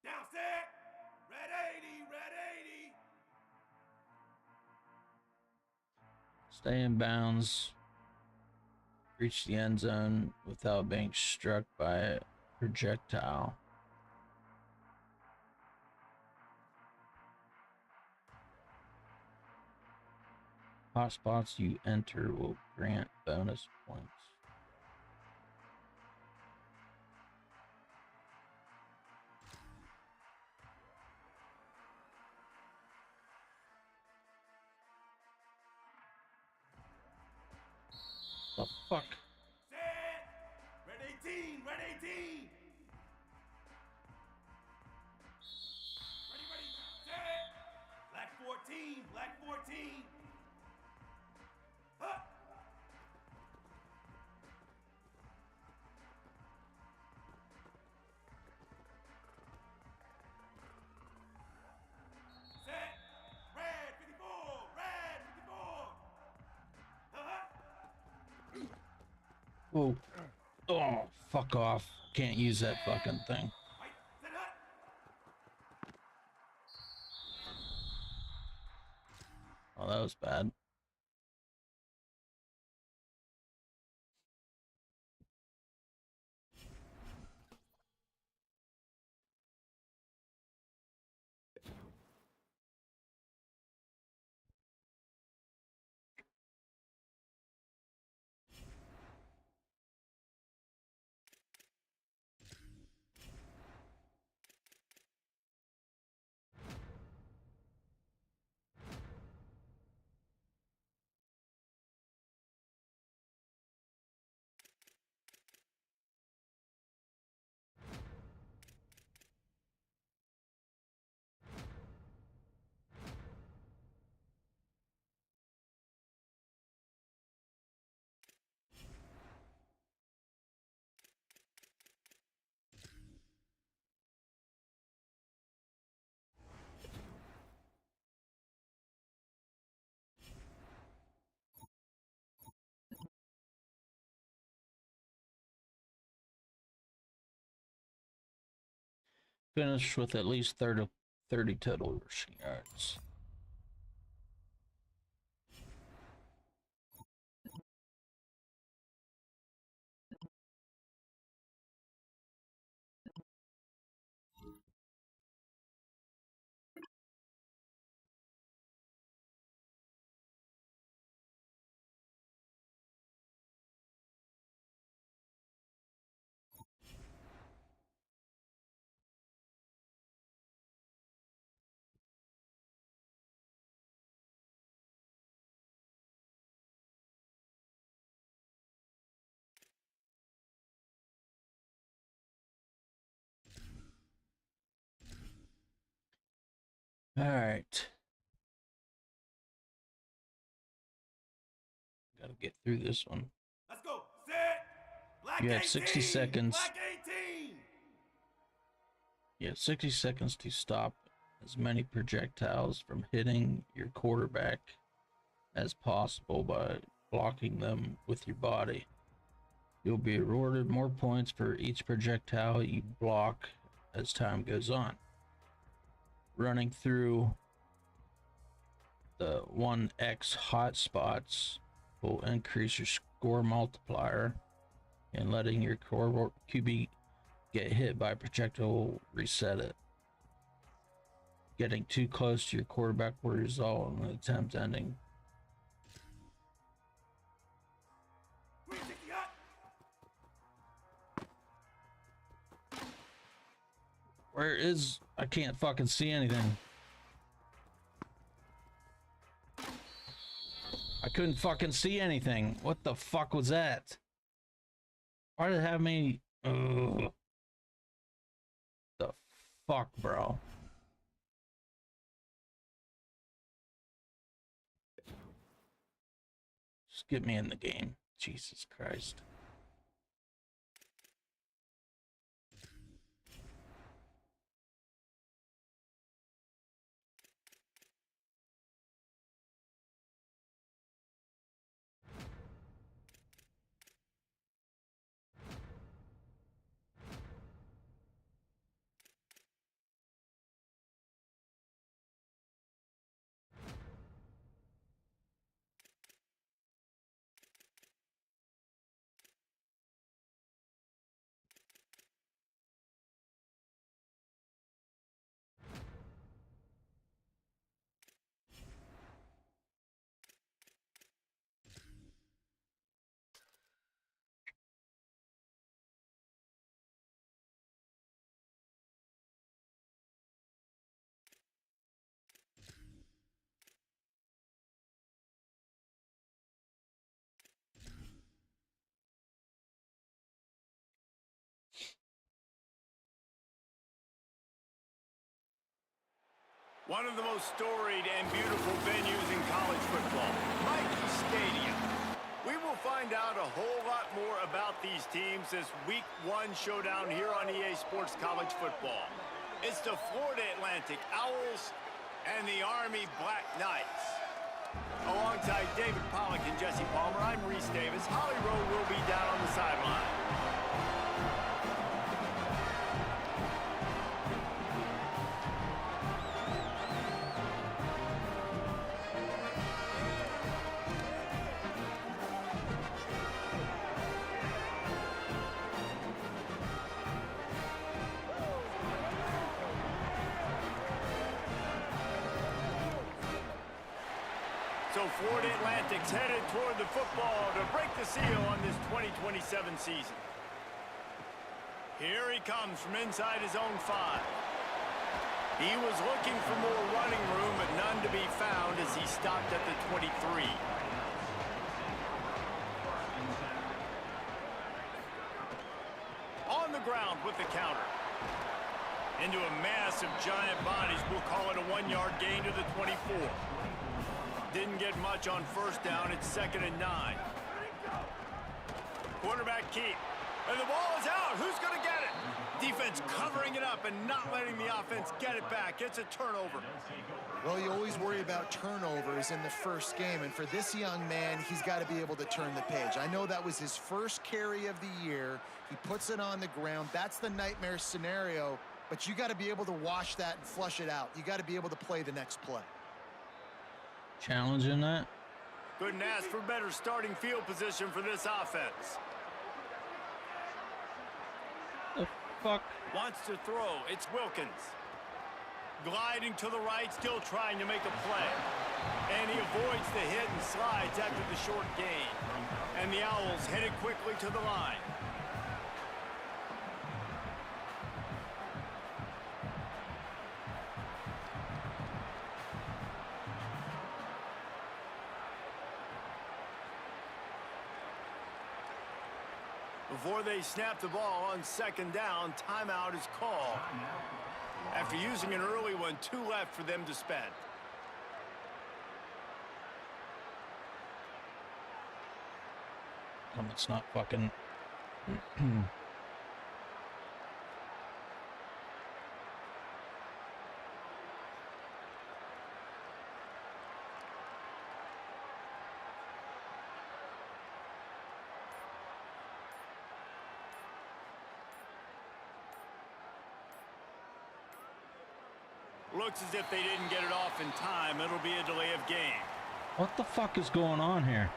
Down set. Red 80. Red 80. Stay in bounds. Reach the end zone without being struck by a projectile. Hotspots you enter will grant bonus points. The fuck? Set. Red 18. Red 18. Ready, ready. Set. Black 14. Black 14. Huh. Set. Red 54. Red 54. Whoa. Oh, fuck off. Can't use that fucking thing. Right. Set up. Oh, that was bad. Finish with at least 30 total rushing yards. All right. Gotta get through this one. Let's go. Set. Black You have 18. 60 seconds. Black 18. You have 60 seconds to stop as many projectiles from hitting your quarterback as possible by blocking them with your body. You'll be awarded more points for each projectile you block as time goes on. Running through the 1x hotspots will increase your score multiplier, and letting your core QB get hit by a projectile will reset it. Getting too close to your quarterback will result in an attempt ending. Where is... I can't fucking see anything. I couldn't fucking see anything. What the fuck was that? Why did it have me... Ugh. The fuck, bro? Just get me in the game. Jesus Christ. One of the most storied and beautiful venues in college football, Nike Stadium. We will find out a whole lot more about these teams this Week 1 showdown here on EA Sports College Football. It's the Florida Atlantic Owls and the Army Black Knights. Alongside David Pollack and Jesse Palmer, I'm Reese Davis. Holly Rowe will be down on the sideline. So Florida Atlantic's headed toward the football to break the seal on this 2027 season. Here he comes from inside his own 5. He was looking for more running room, but none to be found as he stopped at the 23. On the ground with the counter. Into a mass of giant bodies, we'll call it a 1-yard gain to the 24. Didn't get much on first down. It's 2nd and 9. Quarterback keep. And the ball is out. Who's going to get it? Defense covering it up and not letting the offense get it back. It's a turnover. Well, you always worry about turnovers in the first game, and for this young man, he's got to be able to turn the page. I know that was his first carry of the year. He puts it on the ground. That's the nightmare scenario, but you got to be able to wash that and flush it out. You got to be able to play the next play. Challenging that. Couldn't ask for better starting field position for this offense. The fuck? Wants to throw. It's Wilkins. Gliding to the right, still trying to make a play. And he avoids the hit and slides after the short gain. And the Owls headed quickly to the line. Before they snap the ball on 2nd down, timeout is called. After using an early one, 2 left for them to spend. It's not fucking. Looks as if they didn't get it off in time. It'll be a delay of game. What the fuck is going on here?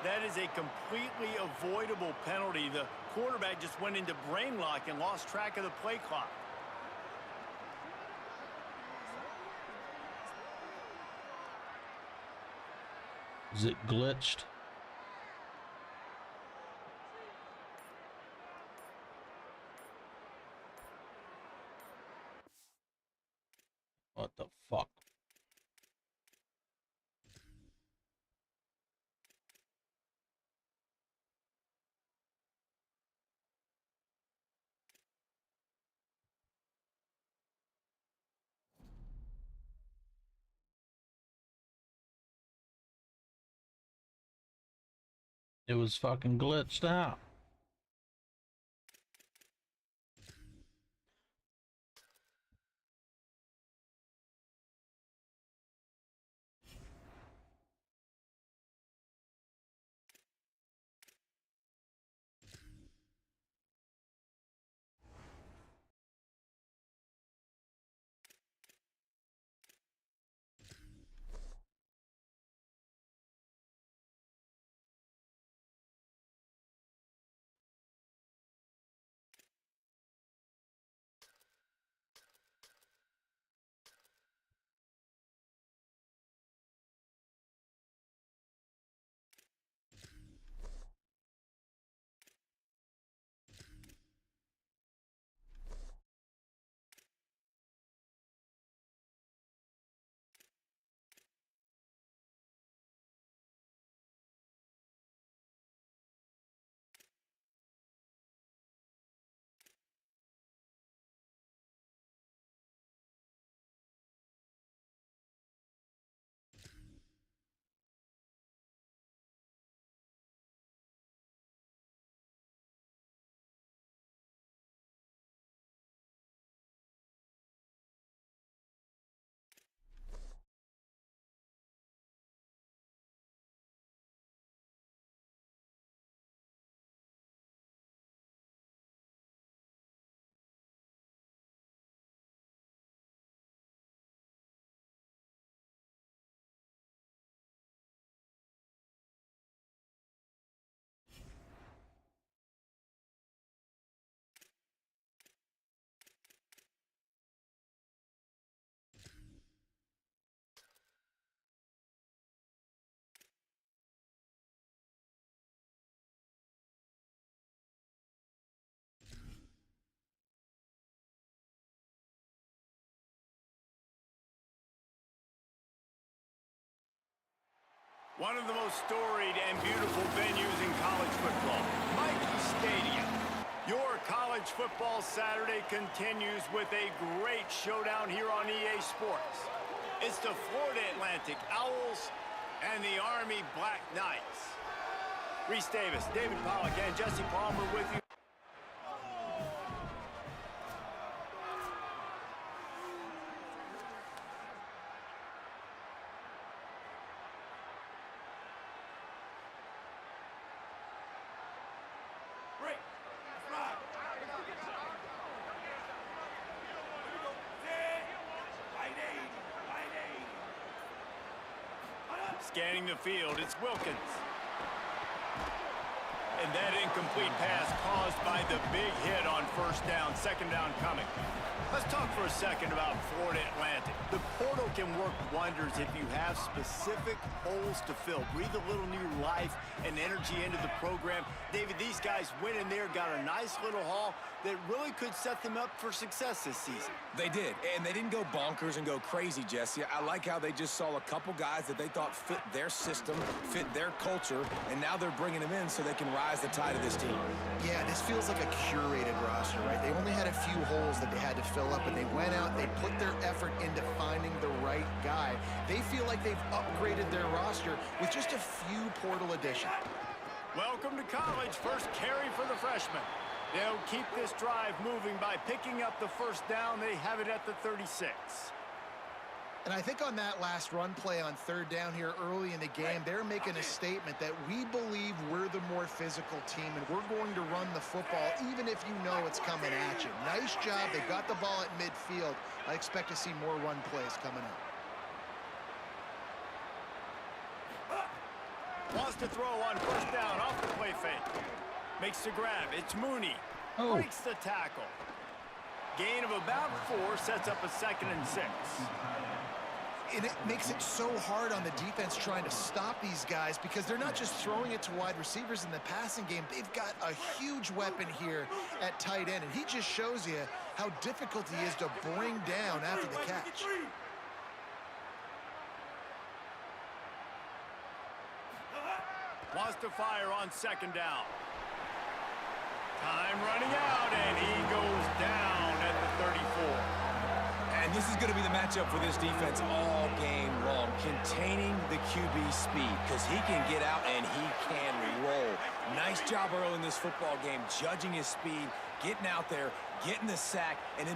That is a completely avoidable penalty. The quarterback just went into brain lock and lost track of the play clock. Is it glitched? What the fuck? It was fucking glitched out. One of the most storied and beautiful venues in college football, Mickey Stadium. Your college football Saturday continues with a great showdown here on EA Sports. It's the Florida Atlantic Owls and the Army Black Knights. Reese Davis, David Pollock, and Jesse Palmer with you. Scanning the field, it's Wilkins. And that incomplete pass caused by the big hit on first down, second down coming. Let's talk for a second about Florida Atlantic. The portal can work wonders if you have specific holes to fill. Breathe a little new life and energy into the program. David, these guys went in there, got a nice little haul that really could set them up for success this season. They did, and they didn't go bonkers and go crazy, Jesse. I like how they just saw a couple guys that they thought fit their system, fit their culture, and now they're bringing them in so they can rise the tide of this team. Yeah, this feels like a curated roster, right? They only had a few holes that they had to fill up, and they went out, they put their effort into finding the right guy. They feel like they've upgraded their roster with just a few portal additions. Welcome to college. First carry for the freshman. They'll keep this drive moving by picking up the first down. They have it at the 36. And I think on that last run play on third down here early in the game, they're making a statement that we believe we're the more physical team and we're going to run the football even if you know it's coming at you. Nice job. They got the ball at midfield. I expect to see more run plays coming up. Wants to throw on first down off the play fake. Makes the grab. It's Mooney. Breaks the tackle. Gain of about 4 sets up a 2nd and 6. And it makes it so hard on the defense trying to stop these guys because they're not just throwing it to wide receivers in the passing game. They've got a huge weapon here at tight end, and he just shows you how difficult he is to bring down after the catch. Wants to fire on second down. Time running out, and he goes down at the 34. And this is going to be the matchup for this defense all game long, containing the QB speed, because he can get out and he can roll. Nice job early in this football game, judging his speed, getting out there, getting the sack, and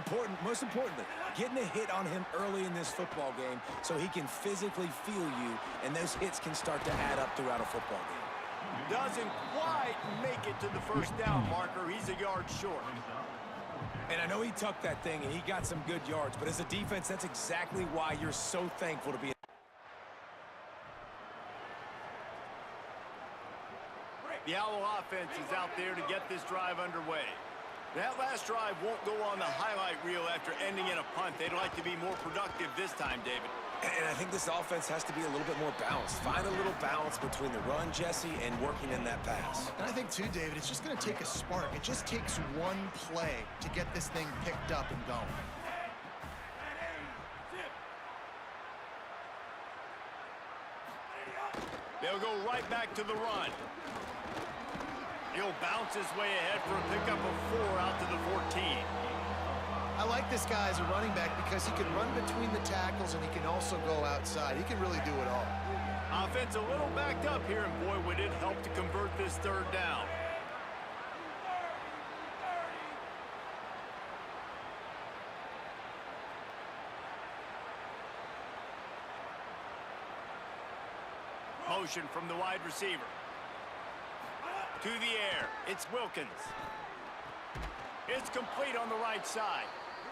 most importantly, getting a hit on him early in this football game so he can physically feel you, and those hits can start to add up throughout a football game. Doesn't quite make it to the first down marker. He's a yard short. And I know he tucked that thing, and he got some good yards, but as a defense, that's exactly why you're so thankful to be. The Owl offense is out there to get this drive underway. That last drive won't go on the highlight reel after ending in a punt. They'd like to be more productive this time, David. And I think this offense has to be a little bit more balanced. Find a little balance between the run, Jesse, and working in that pass. And I think, too, David, it's just going to take a spark. It just takes one play to get this thing picked up and going. They'll go right back to the run. He'll bounce his way ahead for a pickup of 4 out to the 14. I like this guy as a running back because he can run between the tackles and he can also go outside. He can really do it all. Offense a little backed up here, and boy, would it help to convert this third down. Motion from the wide receiver. To the air, it's Wilkins. It's complete on the right side.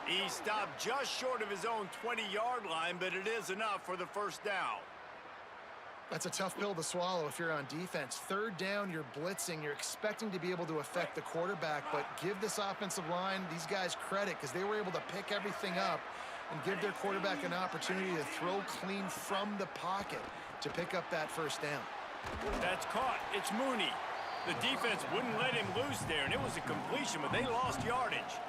He stopped just short of his own 20-yard line, but it is enough for the first down. That's a tough pill to swallow if you're on defense. Third down, you're blitzing. You're expecting to be able to affect the quarterback, but give this offensive line, these guys, credit because they were able to pick everything up and give their quarterback an opportunity to throw clean from the pocket to pick up that first down. That's caught. It's Mooney. The defense wouldn't let him loose there, and it was a completion, but they lost yardage.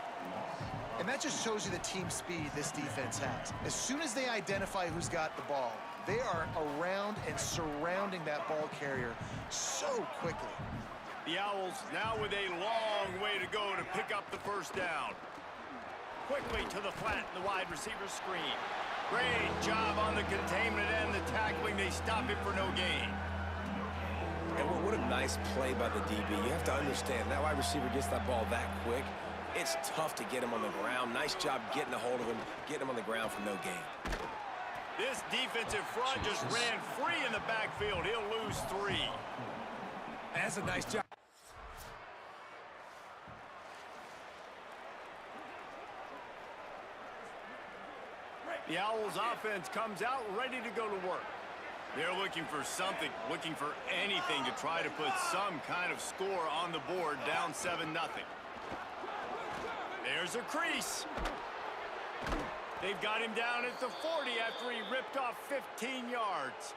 And that just shows you the team speed this defense has. As soon as they identify who's got the ball, they are around and surrounding that ball carrier so quickly. The Owls now with a long way to go to pick up the first down. Quickly to the flat in the wide receiver screen. Great job on the containment and the tackling. They stop him for no gain. And what a nice play by the DB. You have to understand, that wide receiver gets that ball that quick. It's tough to get him on the ground. Nice job getting a hold of him, getting him on the ground for no gain. This defensive front just ran free in the backfield. He'll lose 3. And that's a nice job. The Owls offense comes out ready to go to work. They're looking for something, looking for anything to try to put some kind of score on the board, down 7-0. There's a crease. They've got him down at the 40 after he ripped off 15 yards.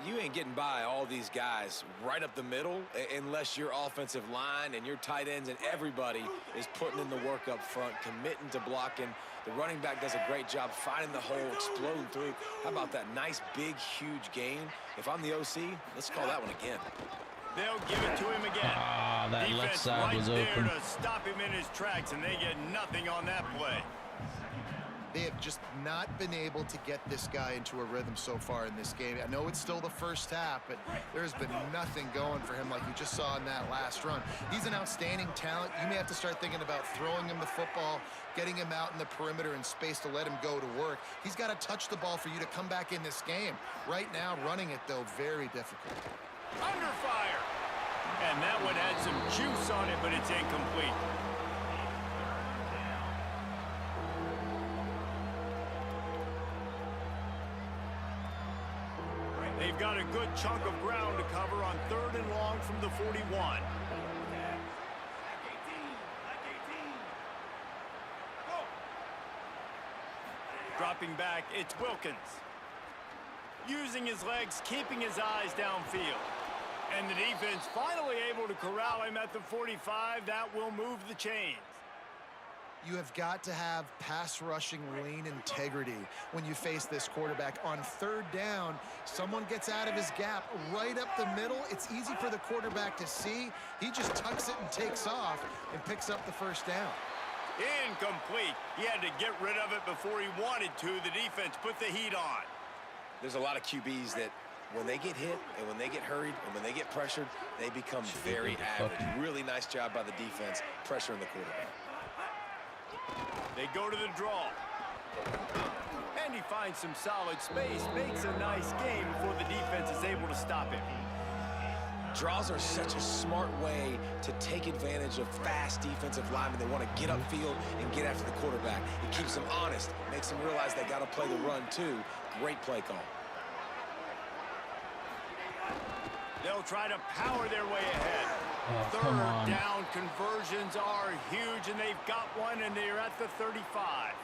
You ain't getting by all these guys right up the middle unless your offensive line and your tight ends and everybody is putting in the work up front, committing to blocking. The running back does a great job finding the hole, exploding through. How about that nice, big, huge gain? If I'm the OC, let's call that one again. They'll give it to him again. Ah, that Defense left side right was there open. to stop him in his tracks, and they get nothing on that play. They have just not been able to get this guy into a rhythm so far in this game. I know it's still the first half, but there's been nothing going for him like you just saw in that last run. He's an outstanding talent. You may have to start thinking about throwing him the football, getting him out in the perimeter and space to let him go to work. He's got to touch the ball for you to come back in this game. Right now, running it, though, very difficult. Under fire. And that one had some juice on it, but it's incomplete. They've got a good chunk of ground to cover on 3rd and long from the 41. Dropping back, it's Wilkins. Using his legs, keeping his eyes downfield. And the defense finally able to corral him at the 45. That will move the chains. You have got to have pass rushing lane integrity when you face this quarterback. On 3rd down, someone gets out of his gap right up the middle. It's easy for the quarterback to see. He just tucks it and takes off and picks up the first down. Incomplete. He had to get rid of it before he wanted to. The defense put the heat on. There's a lot of QBs that when they get hit and when they get hurried and when they get pressured, they become very average. Really nice job by the defense pressuring the quarterback. They go to the draw. And he finds some solid space, makes a nice game before the defense is able to stop him. Draws are such a smart way to take advantage of fast defensive linemen. They want to get upfield and get after the quarterback. It keeps them honest, makes them realize they got to play the run too. Great play call. They'll try to power their way ahead. Come Third down conversions are huge, and they've got one, and they're at the 35.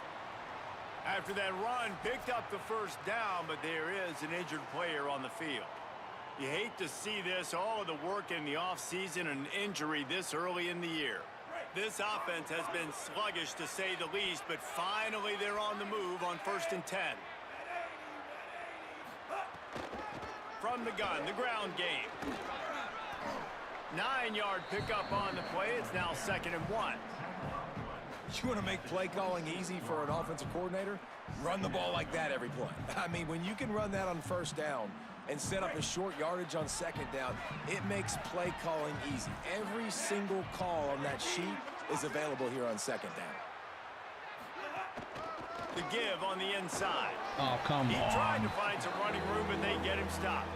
After that run, picked up the first down, but there is an injured player on the field. You hate to see this, all of the work in the offseason and injury this early in the year. This offense has been sluggish to say the least, but finally they're on the move on 1st and 10. From the gun, the ground game. 9-yard pickup on the play. It's now 2nd and 1. You want to make play calling easy for an offensive coordinator? Run the ball like that every play. I mean, when you can run that on 1st down and set up a short yardage on 2nd down, it makes play calling easy. Every single call on that sheet is available here on 2nd down. The give on the inside. Oh, come He tried to on. find some running room, and they get him stopped.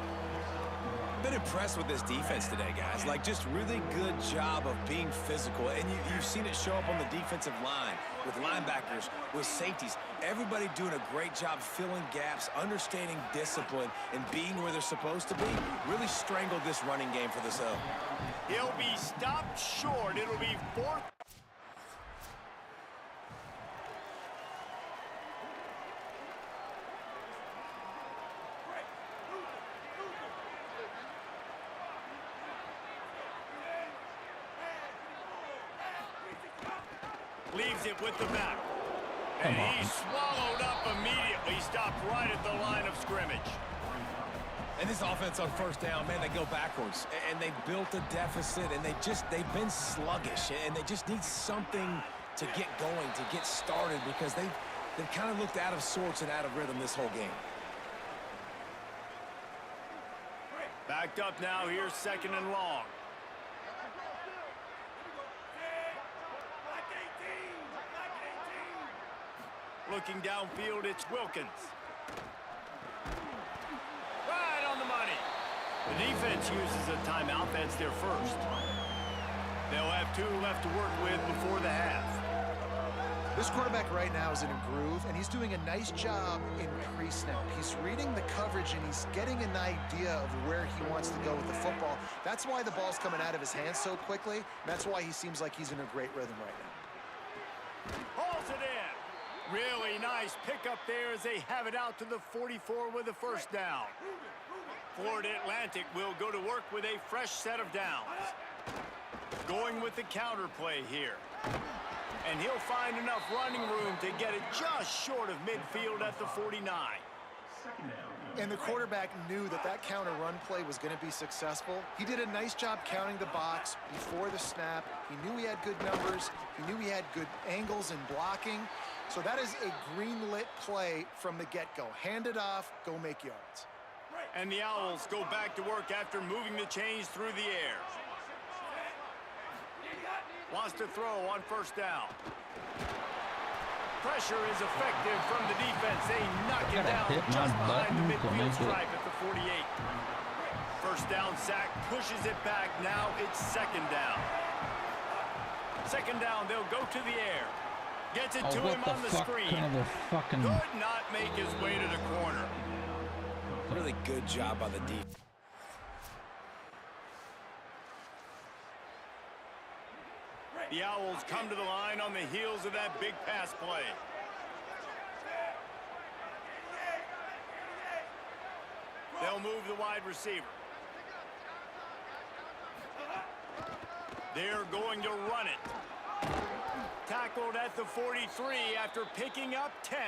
Been impressed with this defense today, guys. Like, just really good job of being physical. And you've seen it show up on the defensive line with linebackers, with safeties. Everybody doing a great job filling gaps, understanding discipline, and being where they're supposed to be. Really strangled this running game for this L. He'll be stopped short. It'll be 4th. Leaves it with the back. And he's swallowed up immediately. Stopped right at the line of scrimmage. And this offense on 1st down, man, they go backwards. And they built a deficit, and they've been sluggish. And they just need something to get going, to get started, because they've kind of looked out of sorts and out of rhythm this whole game. Backed up now. Here's 2nd and long. Looking downfield, it's Wilkins. Right on the money. The defense uses a timeout. That's their first. They'll have 2 left to work with before the half. This quarterback right now is in a groove, and he's doing a nice job in pre-snap. He's reading the coverage, and he's getting an idea of where he wants to go with the football. That's why the ball's coming out of his hands so quickly. That's why he seems like he's in a great rhythm right now. Hauls it in. Really nice pickup there as they have it out to the 44 with a 1st down. Florida Atlantic will go to work with a fresh set of downs. Going with the counter play here. And he'll find enough running room to get it just short of midfield at the 49. And the quarterback knew that that counter run play was going to be successful. He did a nice job counting the box before the snap. He knew he had good numbers. He knew he had good angles and blocking. So that is a green-lit play from the get-go. Hand it off, go make yards. And the Owls go back to work after moving the chains through the air. Wants to throw on 1st down. Pressure is effective from the defense. They knock it down just behind the midfield stripe at the 48. 1st down sack, pushes it back. Now it's 2nd down. 2nd down, they'll go to the air. Gets it to him on the screen. Could not make his way to the corner. Really good job on the defense. The Owls come to the line on the heels of that big pass play. They'll move the wide receiver. They're going to run it. Tackled at the 43 after picking up 10.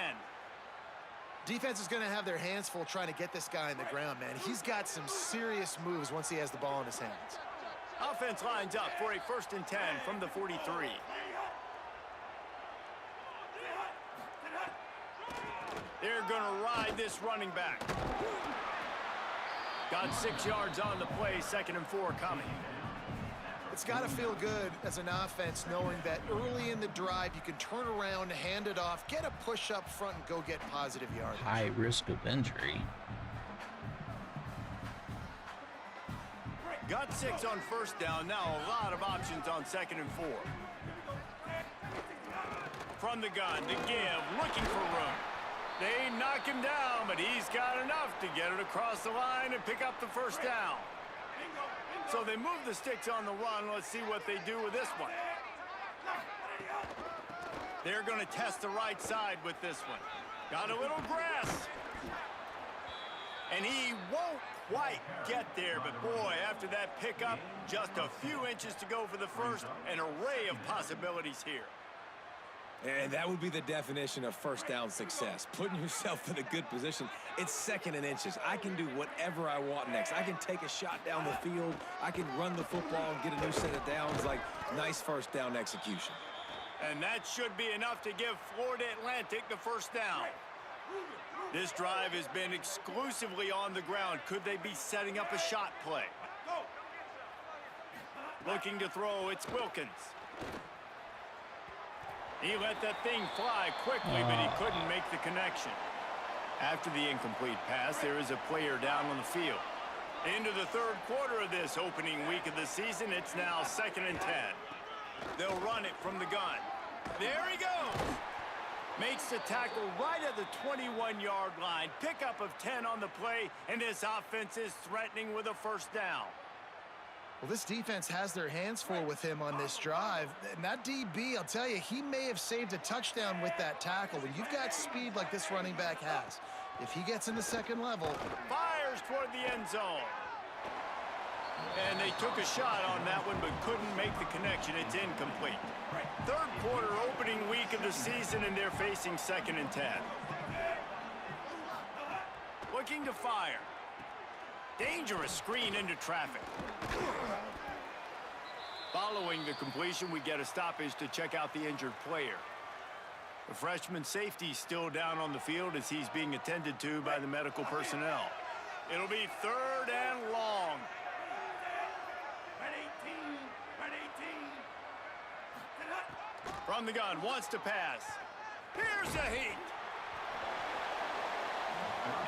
Defense is going to have their hands full trying to get this guy on the ground, man. He's got some serious moves once he has the ball in his hands. Offense lines up for a 1st and 10 from the 43. They're going to ride this running back. Got 6 yards on the play, 2nd and 4 coming. It's got to feel good as an offense knowing that early in the drive you can turn around, hand it off, get a push up front, and go get positive yards. High risk of injury. Got 6 on 1st down. Now a lot of options on 2nd and 4. From the gun to give, looking for room. They knock him down, but he's got enough to get it across the line and pick up the 1st down. So they move the sticks on the run. Let's see what they do with this one. They're going to test the right side with this one. Got a little grass. And he won't quite get there, but boy, after that pickup, just a few inches to go for the 1st. An array of possibilities here. And that would be the definition of 1st down success. Putting yourself in a good position. It's 2nd and inches. I can do whatever I want next. I can take a shot down the field. I can run the football and get a new set of downs. Like, nice 1st down execution. And that should be enough to give Florida Atlantic the 1st down. This drive has been exclusively on the ground. Could they be setting up a shot play? Looking to throw, it's Wilkins. He let that thing fly quickly, but he couldn't make the connection. After the incomplete pass, there is a player down on the field. Into the 3rd quarter of this opening week of the season, it's now 2nd and 10. They'll run it from the gun. There he goes. Makes the tackle right at the 21-yard line. Pickup of 10 on the play, and this offense is threatening with a 1st down. Well, this defense has their hands full with him on this drive. And that DB, I'll tell you, he may have saved a touchdown with that tackle. When you've got speed like this running back has, if he gets in the 2nd level. Fires toward the end zone. And they took a shot on that one, but couldn't make the connection. It's incomplete. 3rd quarter opening week of the season, and they're facing 2nd and 10. Looking to fire. Dangerous screen into traffic. Following the completion, we get a stoppage to check out the injured player. The freshman safety still down on the field as he's being attended to by the medical personnel. It'll be 3rd and long. From the gun, wants to pass. Here's a heat.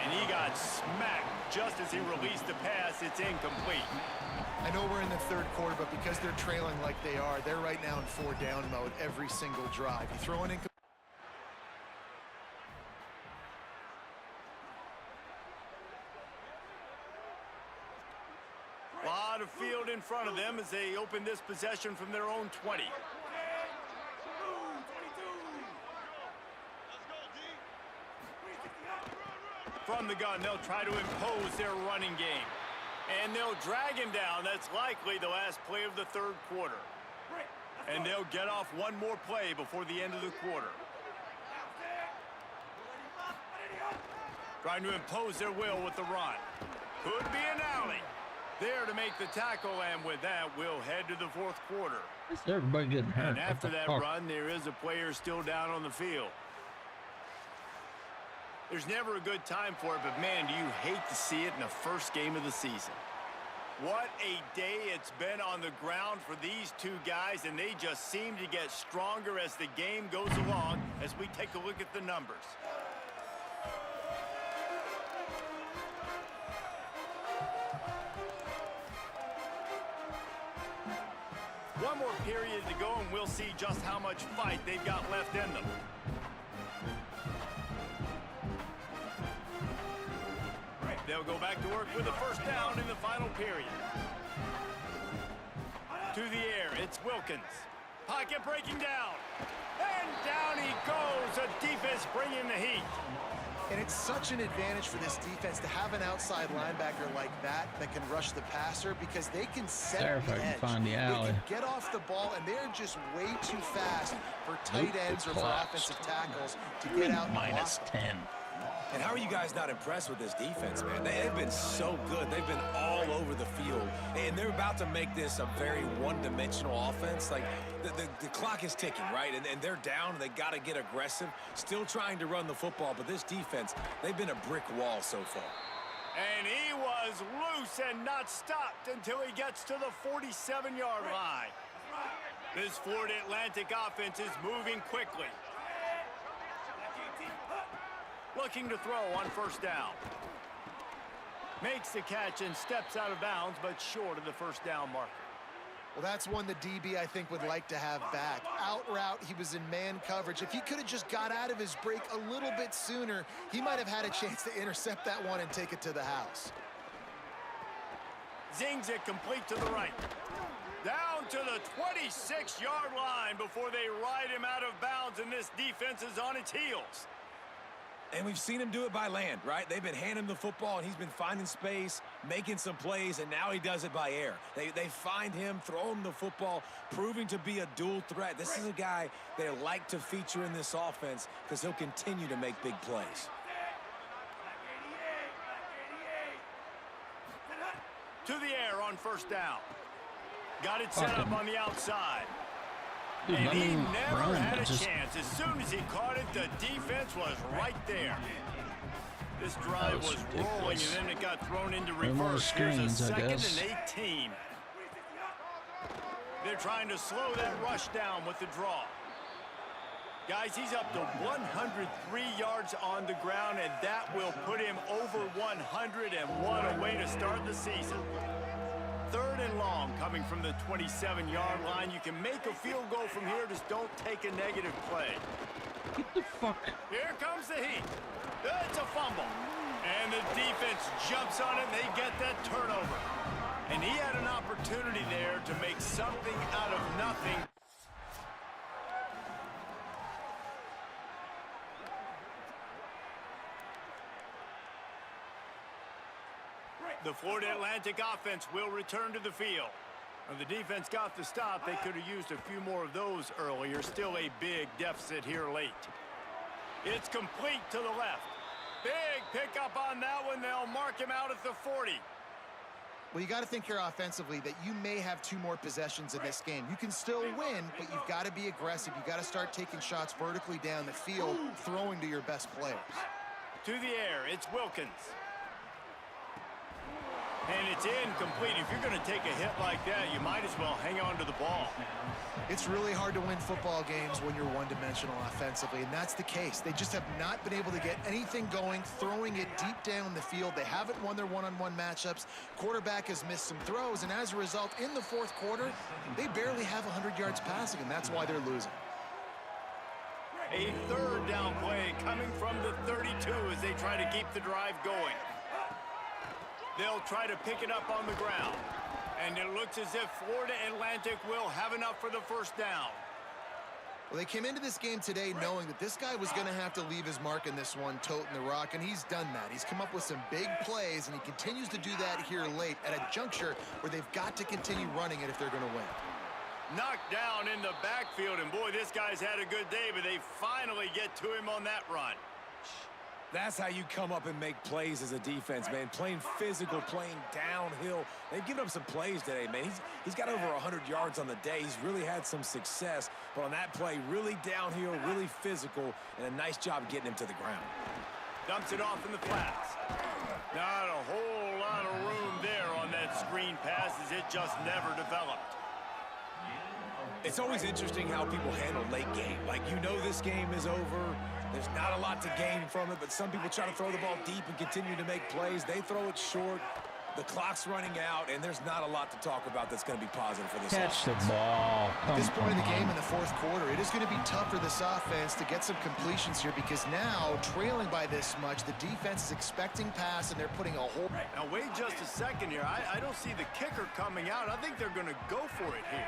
And he got smacked just as he released the pass. It's incomplete. I know we're in the 3rd quarter, but because they're trailing like they are, they're right now in 4th down mode every single drive. You throw an incomplete. A lot of field in front of them as they open this possession from their own 20. From the gun, they'll try to impose their running game. And they'll drag him down. That's likely the last play of the 3rd quarter. And they'll get off one more play before the end of the quarter. Trying to impose their will with the run. Could be an alley. There to make the tackle, and with that, we'll head to the 4th quarter. Is everybody getting hurt? And after that run, there is a player still down on the field. There's never a good time for it, but man, do you hate to see it in the 1st game of the season. What a day it's been on the ground for these two guys, and they just seem to get stronger as the game goes along as we take a look at the numbers. One more period to go, and we'll see just how much fight they've got left in them. They'll go back to work with the 1st down in the final period. To the air, it's Wilkins. Pocket breaking down. And down he goes. A defense bringing the heat. And it's such an advantage for this defense to have an outside linebacker like that can rush the passer because they can set the edge. Find the alley. They can get off the ball, and they're just way too fast for tight ends or for offensive tackles to get out and block. -10. And how are you guys not impressed with this defense, man? They've been so good. They've been all over the field. And they're about to make this a very one-dimensional offense. Like, the clock is ticking, right? And they're down. They got to get aggressive. Still trying to run the football. But this defense, they've been a brick wall so far. And he was loose and not stopped until he gets to the 47-yard line. This Florida Atlantic offense is moving quickly. Looking to throw on first down. Makes the catch and steps out of bounds, but short of the first down marker. Well, that's one the DB, I think, would like to have back. Out route, he was in man coverage. If he could have just got out of his break a little bit sooner, he might have had a chance to intercept that one and take it to the house. Zings it complete to the right. Down to the 26-yard line before they ride him out of bounds, and this defense is on its heels. And we've seen him do it by land, right? They've been handing him the football, and he's been finding space, making some plays, and now he does it by air. They find him, throw him the football, proving to be a dual threat. This is a guy they like to feature in this offense because he'll continue to make big plays. To the air on first down. Got it set up on the outside. Dude, And he nothing never wrong, had a just- chance. As soon as he caught it, the defense was right there. This drive was rolling, and then it got thrown into No more reverse. Here's a screens, I second guess. and 18. They're trying to slow that rush down with the draw. Guys, he's up to 103 yards on the ground, and that will put him over 101 away to start the season. Third and long coming from the 27-yard line. You can make a field goal from here, just don't take a negative play. Get the fuck. Here comes the heat. It's a fumble. And the defense jumps on it, and they get that turnover. And he had an opportunity there to make something out of nothing. The Florida Atlantic offense will return to the field. When the defense got the stop, they could have used a few more of those earlier. Still a big deficit here late. It's complete to the left. Big pickup on that one. They'll mark him out at the 40. Well, you got to think here offensively that you may have 2 more possessions in this game. You can still win, but you've got to be aggressive. You've got to start taking shots vertically down the field, throwing to your best players. To the air, it's Wilkins. And it's incomplete. If you're going to take a hit like that, you might as well hang on to the ball. It's really hard to win football games when you're one-dimensional offensively, and that's the case. They just have not been able to get anything going, throwing it deep down the field. They haven't won their one-on-one matchups. Quarterback has missed some throws, and as a result, in the fourth quarter, they barely have 100 yards passing, and that's why they're losing. A third down play coming from the 32 as they try to keep the drive going. They'll try to pick it up on the ground. And it looks as if Florida Atlantic will have enough for the first down. Well, they came into this game today knowing that this guy was going to have to leave his mark in this one, toting the rock, and he's done that. He's come up with some big plays, and he continues to do that here late at a juncture where they've got to continue running it if they're going to win. Knocked down in the backfield, and boy, this guy's had a good day, but they finally get to him on that run. That's how you come up and make plays as a defense, man. Playing physical, playing downhill. They've given up some plays today, man. He's got over 100 yards on the day. He's really had some success. But on that play, really downhill, really physical, and a nice job getting him to the ground. Dumps it off in the flats. Not a whole lot of room there on that screen pass as it just never developed. It's always interesting how people handle late game. Like, you know this game is over. There's not a lot to gain from it, but some people try to throw the ball deep and continue to make plays. They throw it short. The clock's running out, and there's not a lot to talk about that's going to be positive for this Catch the offense. ball. At this point in the game in the fourth quarter, it is going to be tough for this offense to get some completions here because now, trailing by this much, the defense is expecting pass, and they're putting a whole... Now, wait just a second here. I don't see the kicker coming out. I think they're going to go for it here.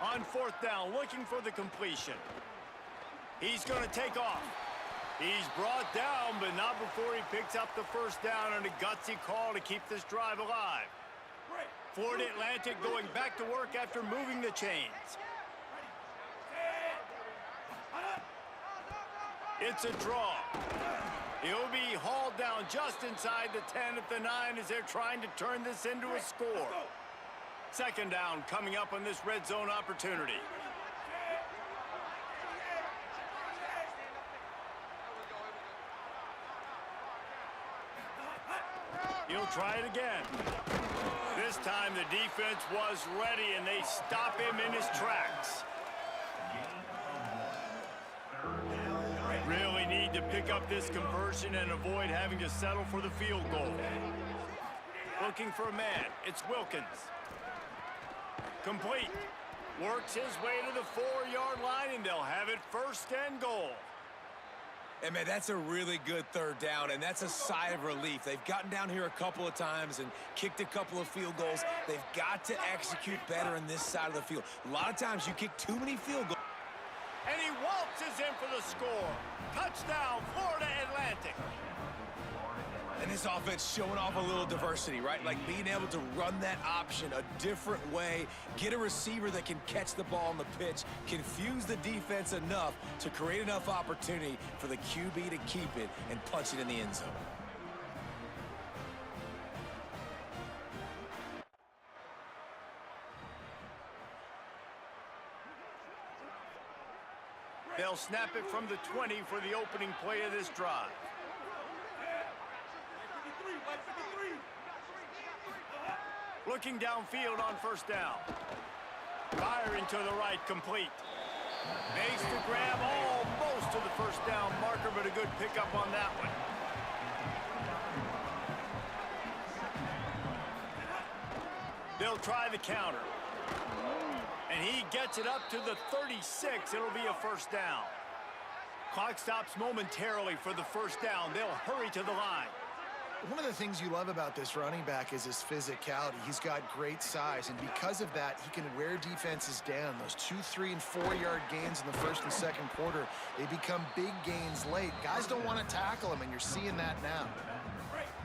On fourth down, looking for the completion. He's going to take off. He's brought down, but not before he picks up the first down on a gutsy call to keep this drive alive. Florida Atlantic going back to work after moving the chains. It's a draw. He'll be hauled down just inside the 10 at the 9 as they're trying to turn this into a score. Second down coming up on this red zone opportunity. He'll try it again. This time the defense was ready and they stop him in his tracks. Really need to pick up this conversion and avoid having to settle for the field goal. Looking for a man. It's Wilkins. Complete. Works his way to the 4-yard line, and they'll have it first and goal. And, man, that's a really good third down, and that's a sigh of relief. They've gotten down here a couple of times and kicked a couple of field goals. They've got to execute better on this side of the field. A lot of times you kick too many field goals. And he waltzes in for the score. Touchdown, Florida Atlantic. And this offense showing off a little diversity, right? Like being able to run that option a different way, get a receiver that can catch the ball on the pitch, confuse the defense enough to create enough opportunity for the QB to keep it and punch it in the end zone. They'll snap it from the 20 for the opening play of this drive. Looking downfield on first down. Firing to the right, complete. Makes the grab almost to the first down marker, but a good pickup on that one. They'll try the counter. And he gets it up to the 36. It'll be a first down. Clock stops momentarily for the first down. They'll hurry to the line. One of the things you love about this running back is his physicality. He's got great size, and because of that, he can wear defenses down. Those 2-, 3-, and 4-yard gains in the first and second quarter, they become big gains late. Guys don't want to tackle him, and you're seeing that now.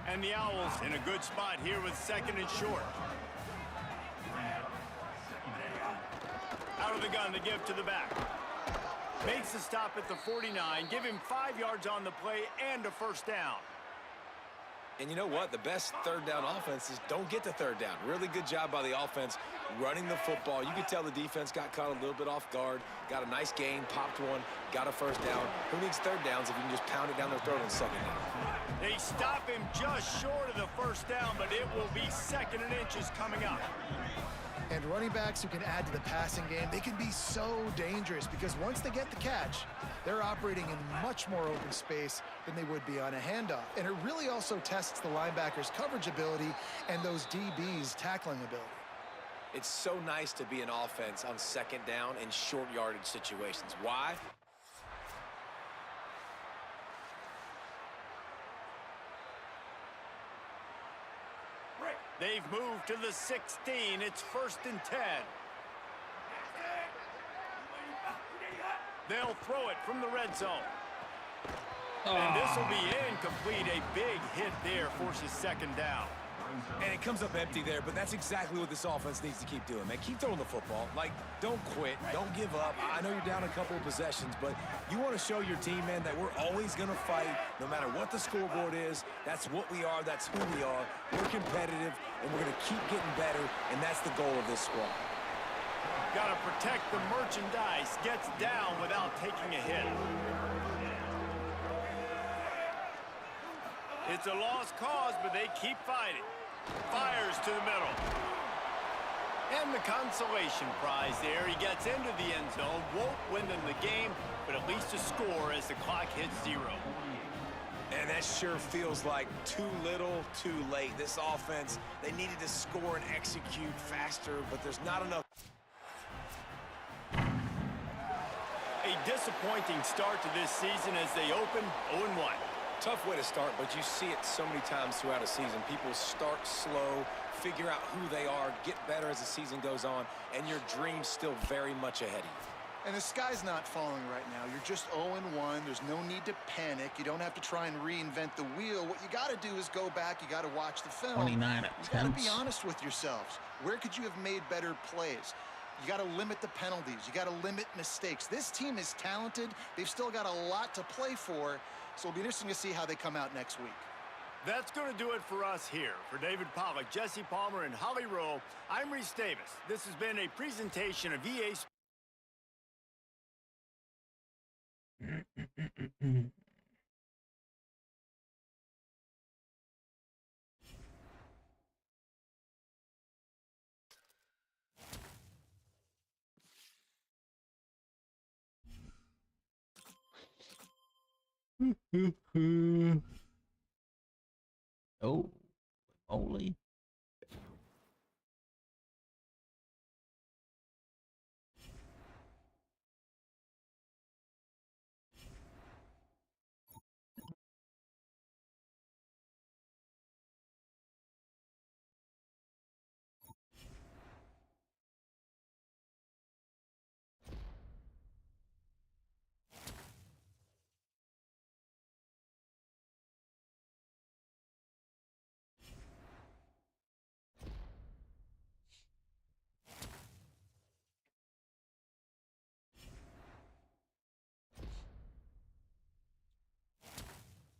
And the Owls in a good spot here with second and short. Out of the gun to give to the back. Makes the stop at the 49. Give him 5 yards on the play and a first down. And you know what? The best third down offenses don't get to third down. Really good job by the offense running the football. You could tell the defense got caught a little bit off guard, got a nice gain, popped one, got a first down. Who needs third downs if you can just pound it down their throat on second down? They stop him just short of the first down, but it will be second and inches coming up. And running backs who can add to the passing game, they can be so dangerous because once they get the catch, they're operating in much more open space than they would be on a handoff. And it really also tests the linebackers' coverage ability and those DBs' tackling ability. It's so nice to be an offense on second down in short yardage situations. Why? They've moved to the 16. It's first and 10. They'll throw it from the red zone. And this will be incomplete. A big hit there forces second down. And it comes up empty there, but that's exactly what this offense needs to keep doing, man. Keep throwing the football. Like, don't quit. Don't give up. I know you're down a couple of possessions, but you want to show your team, man, that we're always going to fight no matter what the scoreboard is. That's what we are. That's who we are. We're competitive, and we're going to keep getting better, and that's the goal of this squad. Got to protect the merchandise. Gets down without taking a hit. It's a lost cause, but they keep fighting. Fires to the middle. And the consolation prize there. He gets into the end zone. Won't win them the game, but at least a score as the clock hits 0. And that sure feels like too little, too late. This offense, they needed to score and execute faster, but there's not enough. A disappointing start to this season as they open 0-1. Tough way to start, but you see it so many times throughout a season. People start slow, figure out who they are, get better as the season goes on, and your dream's still very much ahead of you. And the sky's not falling right now. You're just 0-1. There's no need to panic. You don't have to try and reinvent the wheel. What you got to do is go back. You got to watch the film. 29 You got to be honest with yourselves. Where could you have made better plays? You got to limit the penalties. You got to limit mistakes. This team is talented. They've still got a lot to play for, so it'll be interesting to see how they come out next week. That's going to do it for us here. For David Pollack, Jesse Palmer, and Holly Rowe, I'm Reese Davis. This has been a presentation of EA Sports. Oh, holy.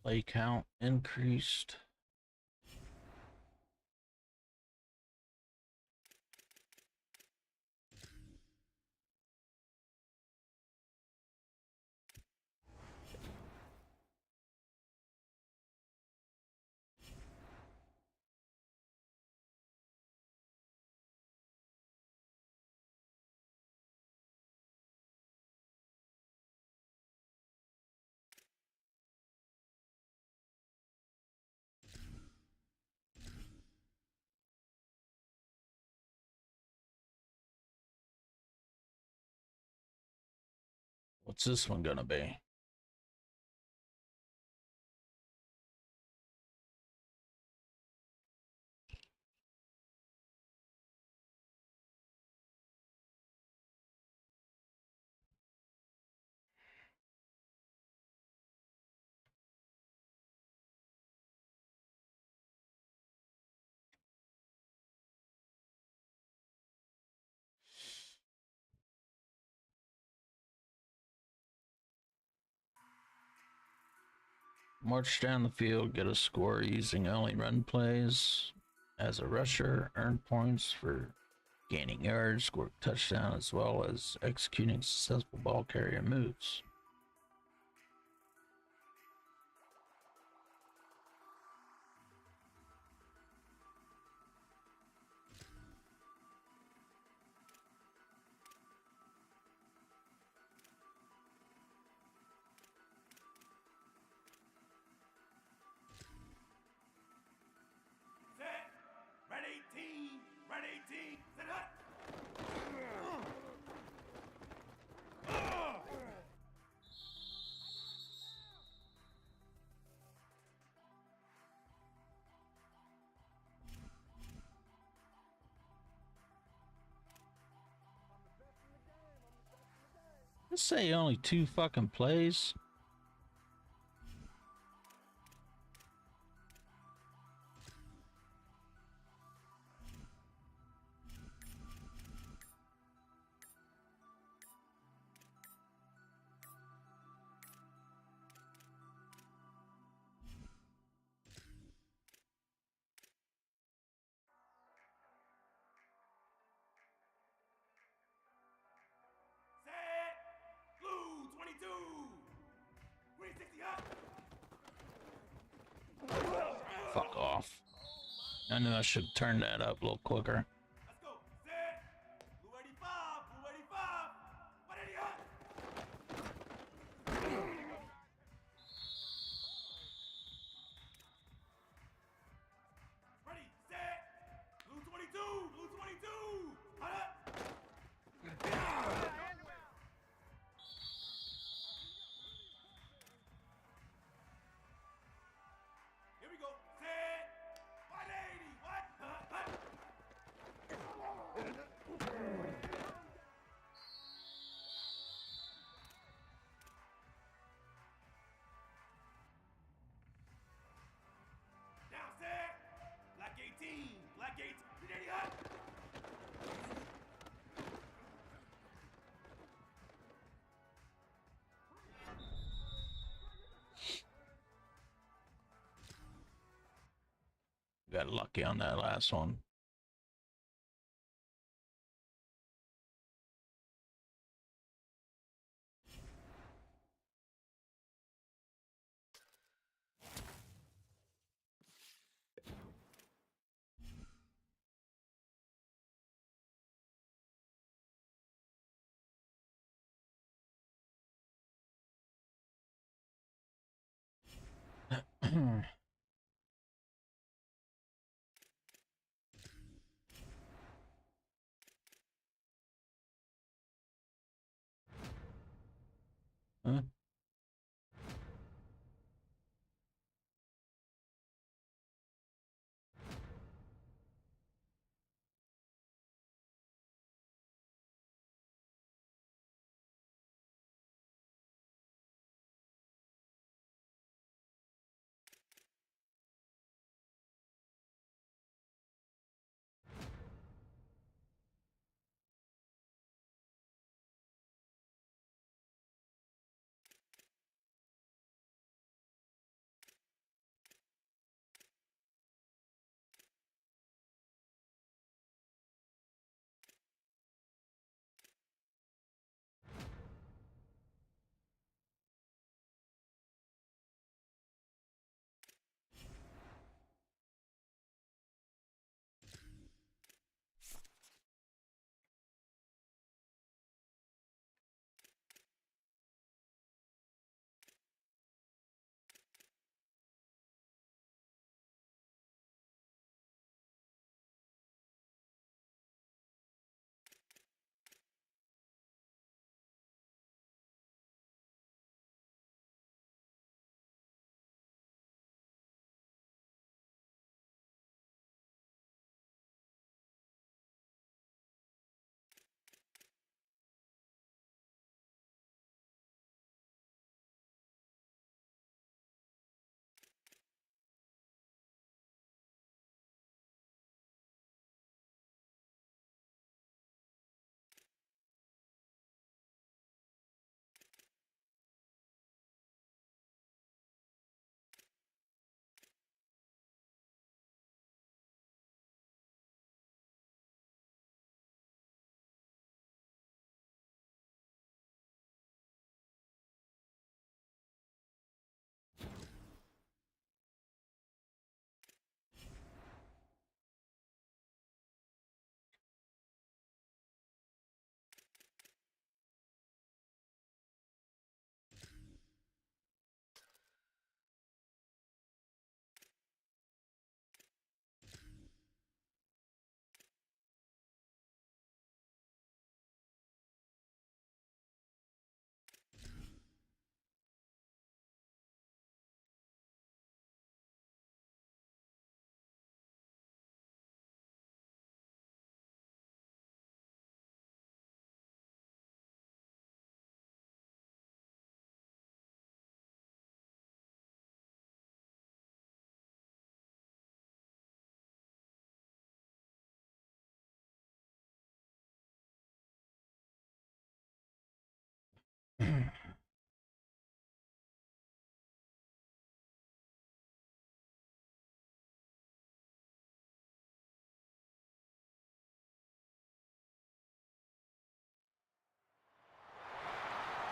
Play count increased. What's this one gonna be? March down the field, get a score using only run plays. As a rusher, earn points for gaining yards, score a touchdown, as well as executing successful ball carrier moves. Set. Ready, team. Ready, team. Set up. Let's say only 2 fucking plays. Set. Blue 22. 360 up. Fuck off. I knew I should have turned that up a little quicker. Let's go. Set. Blue 85. Blue 85. 180 up. Ready. Set. Blue 22. Blue 22. Hot up. Here we go. Set. 180. What? Down set. Black 18. Black 18. 380 hot. Got lucky on that last one. Huh?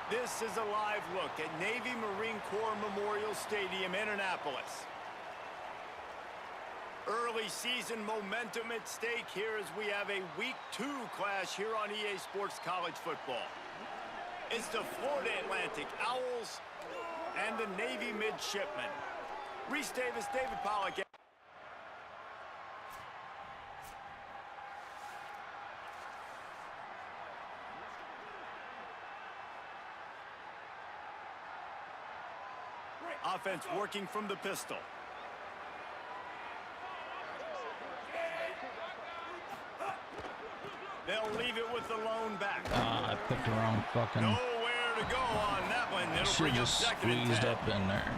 This is a live look at Navy Marine Corps Memorial Stadium in Annapolis. Early season momentum at stake here as we have a Week 2 clash here on EA Sports College Football. It's the Florida Atlantic Owls and the Navy Midshipmen. Reese Davis, David Pollack. Offense working from the pistol. They'll leave it with the lone back. I picked the wrong fucking... Nowhere to go on that one. It'll Should bring up just second and squeezed 10. up in there.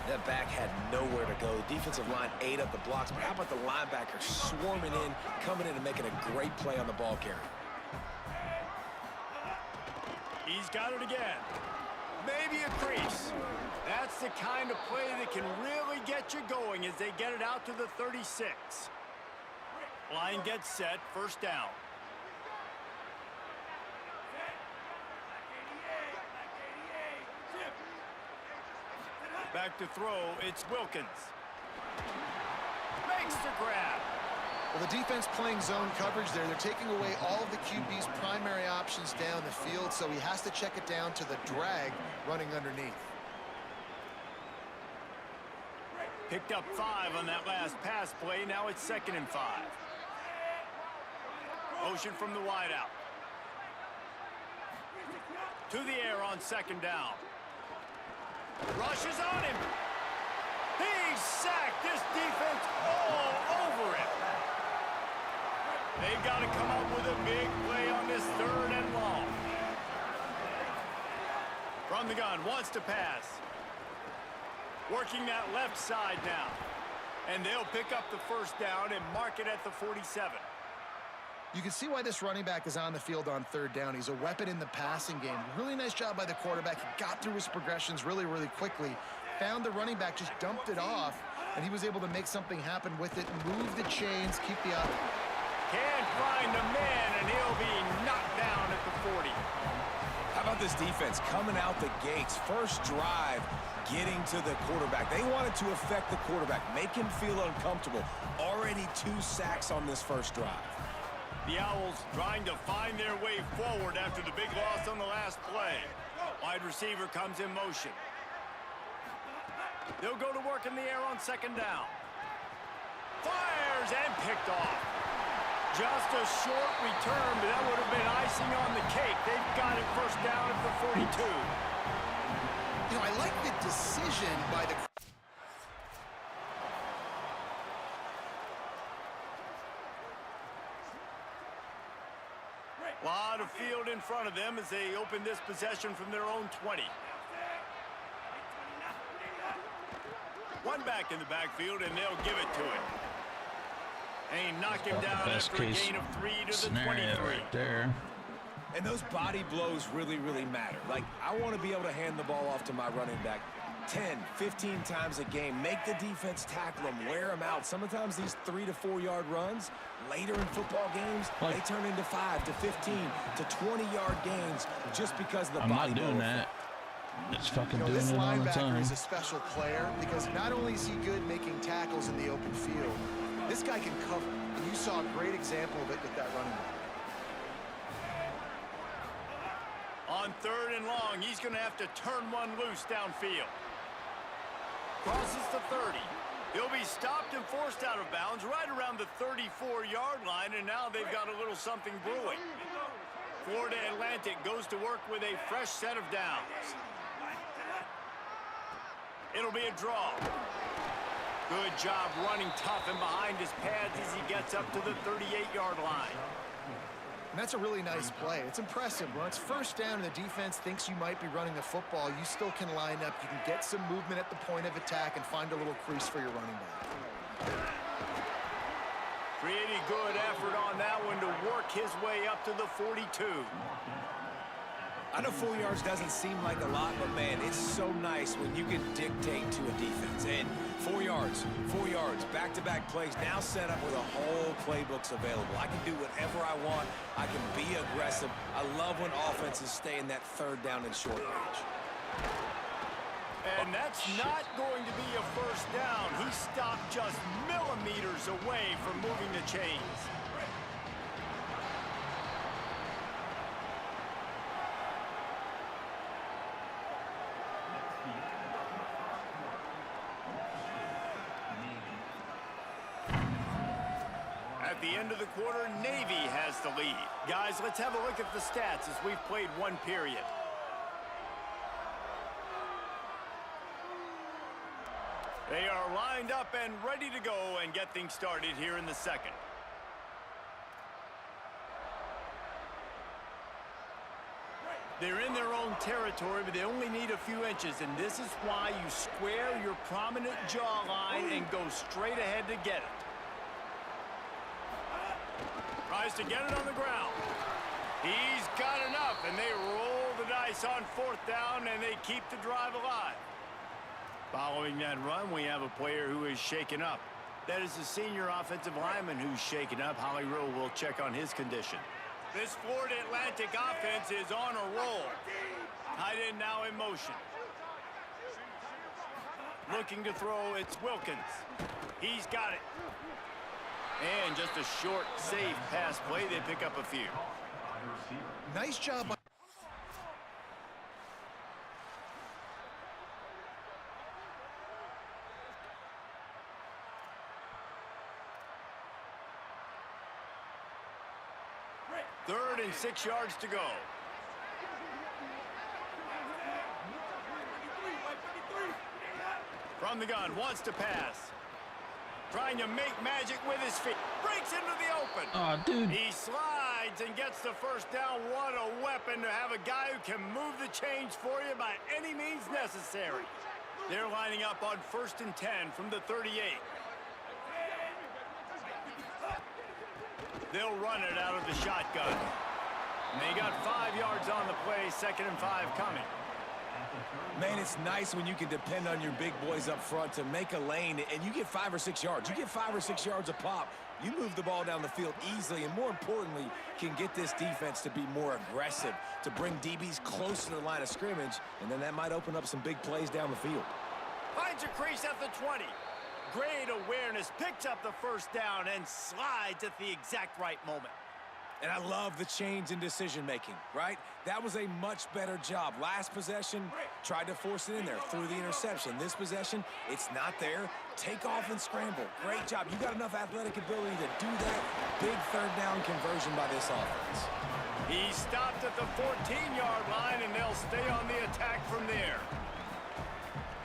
That back had nowhere to go. The defensive line ate up the blocks, but how about the linebacker swarming in, coming in and making a great play on the ball carrier? He's got it again. Maybe a crease. That's the kind of play that can really get you going as they get it out to the 36. Line gets set, first down. Back to throw, it's Wilkins. Makes the grab. Well, the defense playing zone coverage there. They're taking away all of the QB's primary options down the field, so he has to check it down to the drag running underneath. Picked up 5 on that last pass play. Now it's 2nd and 5. Motion from the wideout. To the air on 2nd down. Rushes on him. He's sacked. This defense all over him. They've got to come up with a big play on this 3rd and long. From the gun, wants to pass. Working that left side now. And they'll pick up the first down and mark it at the 47. You can see why this running back is on the field on 3rd down. He's a weapon in the passing game. Really nice job by the quarterback. He got through his progressions really, really quickly. Found the running back, just dumped it off, and he was able to make something happen with it, move the chains, keep the up. Can't find a man, and he'll be knocked down at the 40. How about this defense coming out the gates? First drive, getting to the quarterback. They wanted to affect the quarterback, make him feel uncomfortable. Already 2 sacks on this first drive. The Owls trying to find their way forward after the big loss on the last play. Wide receiver comes in motion. They'll go to work in the air on 2nd down. Fires and picked off. Just a short return, but that would have been icing on the cake. They've got it first down at the 42. You know, I like the decision by the... Lot of field in front of them as they open this possession from their own 20. One back in the backfield, and they'll give it to him. And knock him down after a gain of 3 to the 23. Right there. And those body blows really, really matter. Like, I want to be able to hand the ball off to my running back 10, 15 times a game. Make the defense tackle them, wear them out. Sometimes these 3 to 4 yard runs, later in football games, they turn into 5 to 15 to 20-yard gains just because of the body blow. I'm not doing that. It's fucking doing this it all the linebacker time. is a special player because not only is he good making tackles in the open field, this guy can cover. And you saw a great example of it with that running back. On 3rd and long, he's going to have to turn one loose downfield. Crosses the 30. He'll be stopped and forced out of bounds right around the 34-yard line, and now they've got a little something brewing. Florida Atlantic goes to work with a fresh set of downs. It'll be a draw. Good job running tough and behind his pads as he gets up to the 38-yard line. And that's a really nice play. It's impressive. When it's first down and the defense thinks you might be running the football, you still can line up. You can get some movement at the point of attack and find a little crease for your running back. Pretty good effort on that one to work his way up to the 42. I know 4 yards doesn't seem like a lot, but man, it's so nice when you can dictate to a defense. And 4 yards, back-to-back plays, now set up with a whole playbooks available. I can do whatever I want. I can be aggressive. I love when offenses stay in that 3rd down and short range. And that's not going to be a first down. He stopped just millimeters away from moving the chains. At the end of the quarter, Navy has the lead. Guys, let's have a look at the stats as we've played one period. They are lined up and ready to go and get things started here in the second. They're in their own territory, but they only need a few inches, and this is why you square your prominent jawline and go straight ahead to get it. Tries to get it on the ground. He's got enough, and they roll the the dice on 4th down, and they keep the drive alive. Following that run, we have a player who is shaken up. That is the senior offensive lineman who's shaken up. Holly Rowe will check on his condition. This Florida Atlantic offense is on a roll. Tight end now in motion. Looking to throw, it's Wilkins. He's got it. And just a short, safe pass play. They pick up a few. Nice job. Third and 6 yards to go. From the gun, wants to pass. Trying to make magic with his feet. Breaks into the open. Oh, dude. He slides and gets the first down. What a weapon to have a guy who can move the chains for you by any means necessary. They're lining up on 1st and 10 from the 38. They'll run it out of the shotgun. And they got 5 yards on the play, 2nd and 5 coming. Man, it's nice when you can depend on your big boys up front to make a lane, and you get 5 or 6 yards. You get 5 or 6 yards a pop. You move the ball down the field easily, and more importantly, can get this defense to be more aggressive, to bring DBs closer to the line of scrimmage, and then that might open up some big plays down the field. Finds a crease at the 20. Great awareness, picks up the first down, and slides at the exact right moment. And I love the change in decision-making, right? That was a much better job. Last possession, tried to force it in there, threw the interception. This possession, it's not there. Take off and scramble. Great job. You got enough athletic ability to do that. Big 3rd down conversion by this offense. He stopped at the 14-yard line, and they'll stay on the attack from there.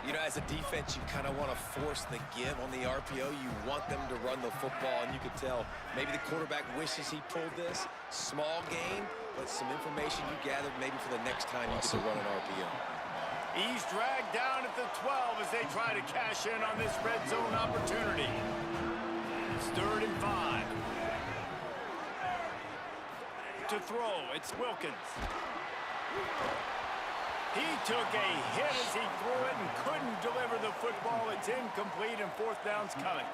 You know, as a defense, you kind of want to force the give on the RPO. You want them to run the football, and you could tell maybe the quarterback wishes he pulled this. Small game, but some information you gathered maybe for the next time you get to run an RPO. He's dragged down at the 12 as they try to cash in on this red zone opportunity. It's 3rd and 5. To throw, it's Wilkins. He took a hit as he threw it and couldn't deliver the football. It's incomplete, and 4th down's coming.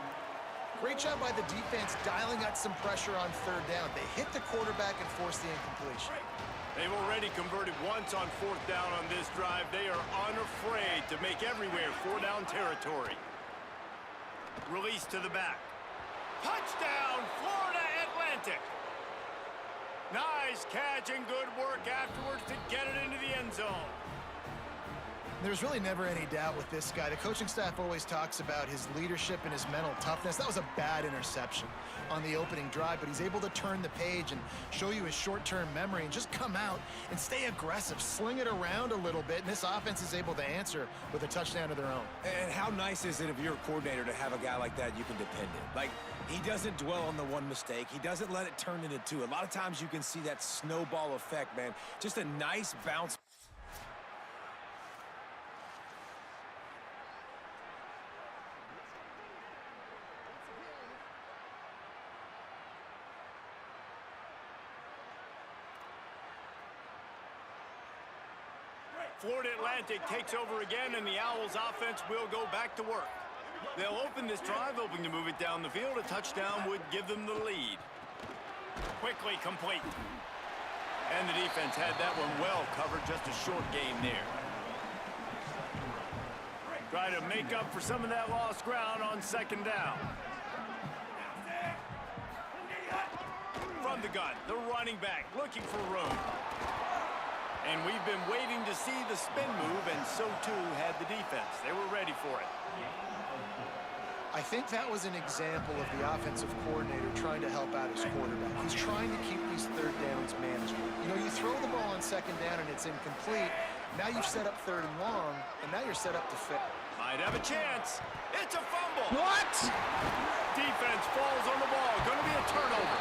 Great job by the defense dialing out some pressure on 3rd down. They hit the quarterback and forced the incompletion. They've already converted once on 4th down on this drive. They are unafraid to make everywhere 4-down territory. Release to the back. Touchdown, Florida Atlantic. Nice catch and good work afterwards to get it into the end zone. There's really never any doubt with this guy. The coaching staff always talks about his leadership and his mental toughness. That was a bad interception on the opening drive, but he's able to turn the page and show you his short-term memory and just come out and stay aggressive, sling it around a little bit, and this offense is able to answer with a touchdown of their own. And how nice is it if you're a coordinator to have a guy like that you can depend on? Like, he doesn't dwell on the one mistake. He doesn't let it turn into two. A lot of times you can see that snowball effect, man. Just a nice bounce. Florida Atlantic takes over again, and the Owls offense will go back to work. They'll open this drive, hoping to move it down the field. A touchdown would give them the lead. Quickly complete. And the defense had that one well covered, just a short gain there. Try to make up for some of that lost ground on 2nd down. From the gun, the running back looking for room. And we've been waiting to see the spin move, and so too had the defense. They were ready for it. I think that was an example of the offensive coordinator trying to help out his quarterback. He's trying to keep these 3rd downs manageable. You know, you throw the ball on 2nd down and it's incomplete. Now you've set up 3rd and long, and now you're set up to fit. Might have a chance. It's a fumble. What? Defense falls on the ball. Going to be a turnover.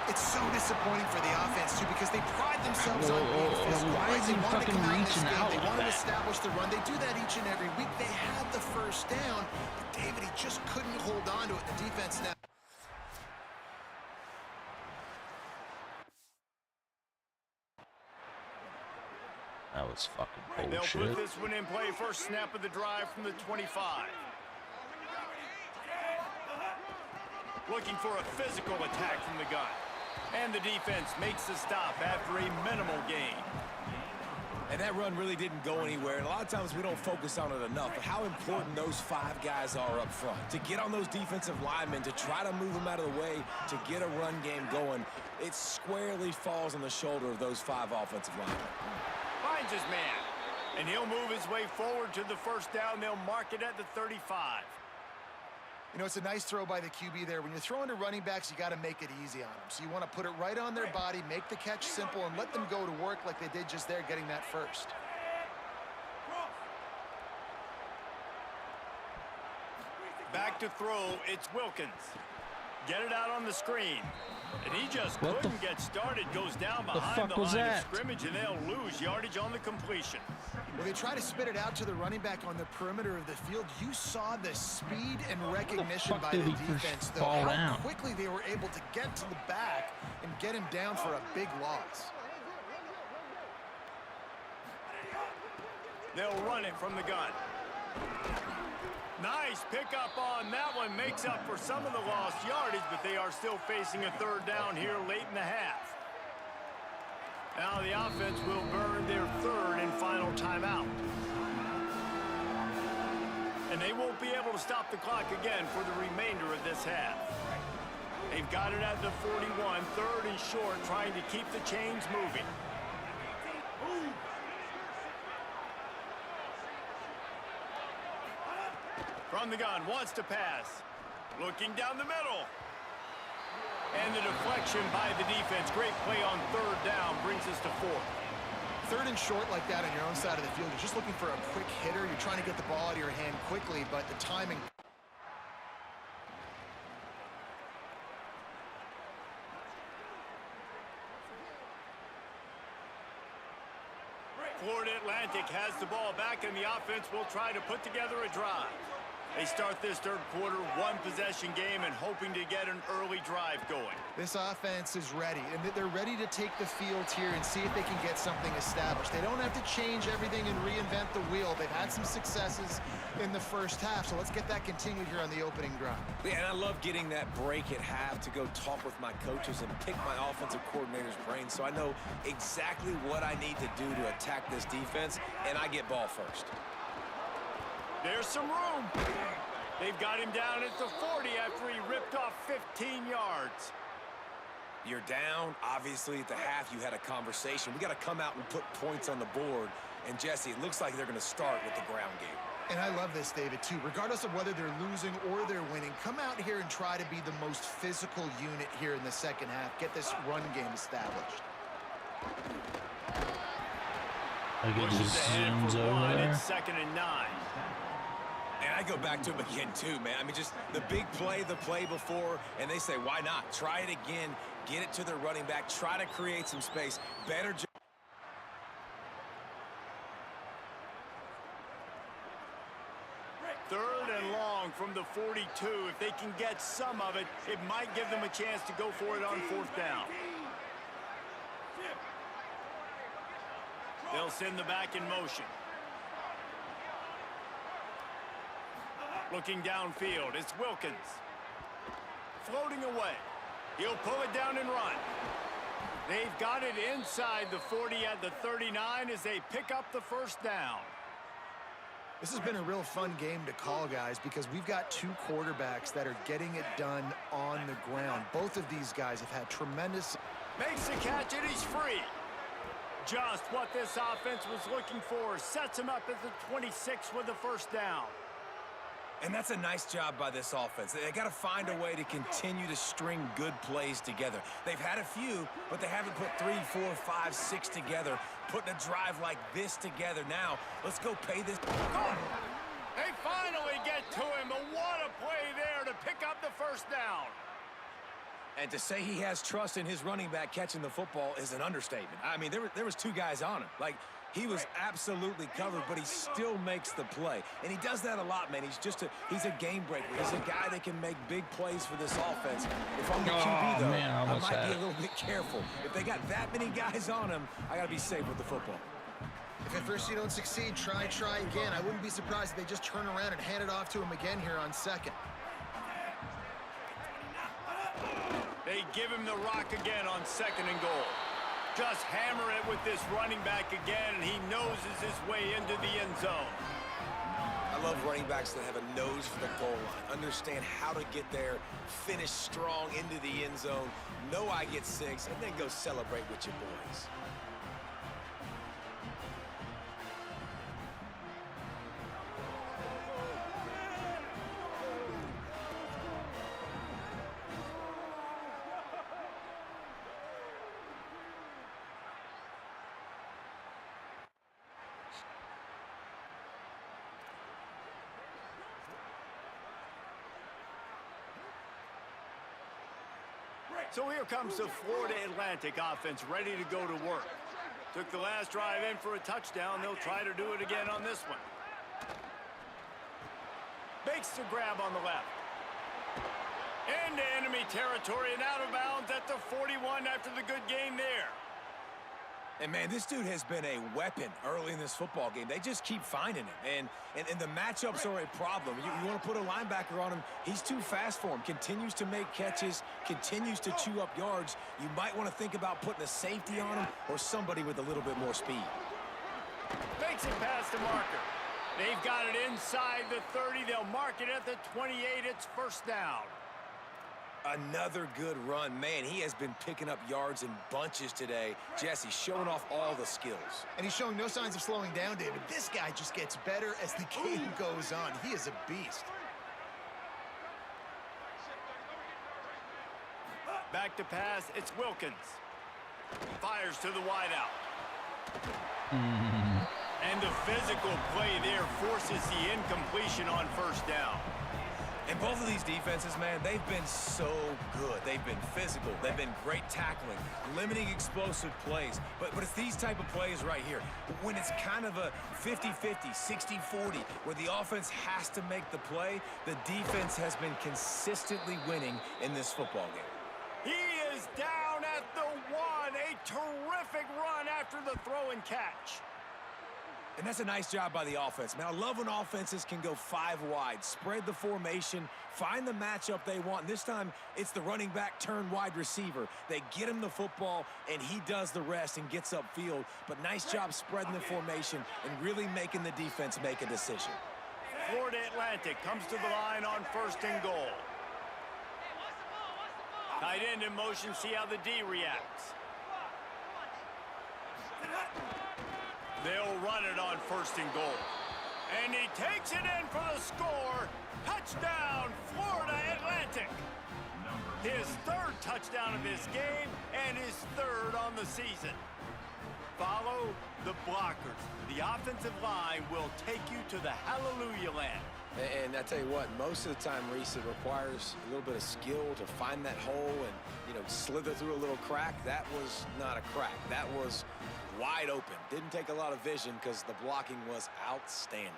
It's so disappointing for the offense, too, because they pride themselves on being physical. Why is he fucking reaching out They like want to that? establish the run. They do that each and every week. They had the first down, but David, he just couldn't hold on to it. The defense now. that's fucking They'll put bullshit. this one in play first snap of the drive from the 25. Looking for a physical attack from the gun. And the defense makes the stop after a minimal gain. And that run really didn't go anywhere. And a lot of times we don't focus on it enough, but how important those 5 guys are up front. To get on those defensive linemen, to try to move them out of the way, to get a run game going, it squarely falls on the shoulder of those 5 offensive linemen. Finds his man. And he'll move his way forward to the first down. They'll mark it at the 35. You know, it's a nice throw by the QB there. When you're throwing to running backs, you got to make it easy on them. So you want to put it right on their body, make the catch simple, and let them go to work like they did just there, getting that first. Back to throw, it's Wilkins. Get it out on the screen. And he just What couldn't get started. Goes down the behind fuck the was line that? of scrimmage, and they'll lose yardage on the completion. Well, they try to spit it out to the running back on the perimeter of the field. You saw the speed and recognition fuck by did the he first defense, though. fall How down? quickly they were able to get to the back and get him down for a big loss. They'll run it from the gun. Nice pickup on that one. Makes up for some of the lost yardage, but they are still facing a third down here late in the half. Now the offense will burn their third and final timeout. And they won't be able to stop the clock again for the remainder of this half. They've got it at the 41, third and short, trying to keep the chains moving. From the gun, wants to pass. Looking down the middle. And the deflection by the defense. Great play on third down brings us to fourth. Third and short like that on your own side of the field, you're just looking for a quick hitter. You're trying to get the ball out of your hand quickly, but the timing... Florida Atlantic has the ball back, and the offense will try to put together a drive. They start this third quarter, one-possession game, and hoping to get an early drive going. This offense is ready, and they're ready to take the field here and see if they can get something established. They don't have to change everything and reinvent the wheel. They've had some successes in the first half, so let's get that continued here on the opening drive. Yeah, and I love getting that break at half to go talk with my coaches and pick my offensive coordinator's brain so I know exactly what I need to do to attack this defense, and I get ball first. There's some room. They've got him down at the 40 after he ripped off 15 yards. You're down. Obviously, at the half, you had a conversation. We got to come out and put points on the board. And, Jesse, it looks like they're going to start with the ground game. And I love this, David, too. Regardless of whether they're losing or they're winning, come out here and try to be the most physical unit here in the second half. Get this run game established. I get Pushes just ahead zooms for over one. there. It's 2nd and 9. And I go back to him again, too, man. I mean, just the big play, the play before, and they say, why not? Try it again. Get it to their running back. Try to create some space. Better job. Third and long from the 42. If they can get some of it, it might give them a chance to go for it on fourth down. They'll send the back in motion. Looking downfield, it's Wilkins. Floating away. He'll pull it down and run. They've got it inside the 40 at the 39 as they pick up the first down. This has been a real fun game to call, guys, because we've got two quarterbacks that are getting it done on the ground. Both of these guys have had tremendous... Makes the catch and he's free. Just what this offense was looking for. Sets him up at the 26 with the first down. And that's a nice job by this offense. They got to find a way to continue to string good plays together. They've had a few, but they haven't put 3, 4, 5, 6 together. Putting a drive like this together now. Let's go pay this. Good. They finally get to him, but what a play there to pick up the first down. And to say he has trust in his running back catching the football is an understatement. I mean, there was 2 guys on him. Like, he was absolutely covered, but he still makes the play. And he does that a lot, man. He's a game breaker. He's a guy that can make big plays for this offense. If I'm the QB, though, man, I might be it. a little bit careful. If they got that many guys on him, I got to be safe with the football. If at first you don't succeed, try again. I wouldn't be surprised if they just turn around and hand it off to him again here on second. They give him the rock again on 2nd and goal. Just hammer it with this running back again, and he noses his way into the end zone. I love running backs that have a nose for the goal line. Understand how to get there, finish strong into the end zone, know I get 6, and then go celebrate with your boys. So here comes the Florida Atlantic offense ready to go to work. Took the last drive in for a touchdown. They'll try to do it again on this one. Makes the grab on the left. Into enemy territory and out of bounds at the 41 after the good game there. And, man, this dude has been a weapon early in this football game. They just keep finding him. And the matchups are a problem. You want to put a linebacker on him, he's too fast for him. Continues to make catches, continues to chew up yards. You might want to think about putting a safety on him or somebody with a little bit more speed. Makes it past the marker. They've got it inside the 30. They'll mark it at the 28. It's first down. Another good run. Man, he has been picking up yards in bunches today. Jesse showing off all the skills. And he's showing no signs of slowing down, David. This guy just gets better as the game goes on. He is a beast. Back to pass, it's Wilkins. Fires to the wideout. And the physical play there forces the incompletion on first down. And both of these defenses, man, they've been so good. They've been physical. They've been great tackling, limiting explosive plays. But it's these type of plays right here. When it's kind of a 50-50, 60-40, where the offense has to make the play, the defense has been consistently winning in this football game. He is down at the 1. A terrific run after the throw and catch. And that's a nice job by the offense. Man, I love when offenses can go 5 wide, spread the formation, find the matchup they want. And this time, it's the running back turned wide receiver. They get him the football, and he does the rest and gets upfield. But nice job spreading the formation and really making the defense make a decision. Florida Atlantic comes to the line on 1st and goal. Tight end in motion, see how the D reacts. They'll run it on 1st and goal. And he takes it in for the score. Touchdown, Florida Atlantic. His 3rd touchdown of this game and his 3rd on the season. Follow the blockers. The offensive line will take you to the hallelujah land. And I tell you what, most of the time, Reese, it requires a little bit of skill to find that hole and, slither through a little crack. That was not a crack. That was wide open. Didn't take a lot of vision because the blocking was outstanding.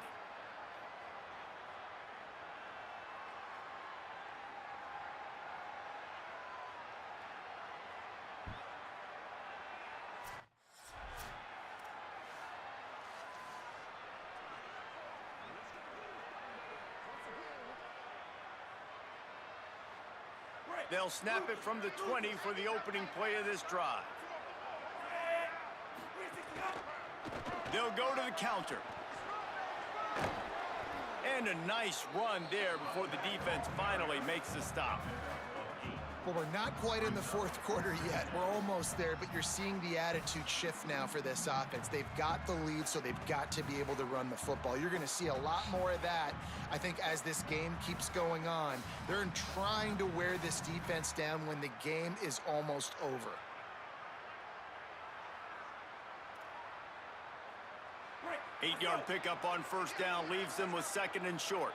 They'll snap it from the 20 for the opening play of this drive. They'll go to the counter. And a nice run there before the defense finally makes the stop. Well, we're not quite in the 4th quarter yet. We're almost there, but you're seeing the attitude shift now for this offense. They've got the lead, so they've got to be able to run the football. You're going to see a lot more of that, I think, as this game keeps going on. They're trying to wear this defense down when the game is almost over. Eight-yard pickup on 1st down leaves them with 2nd and short.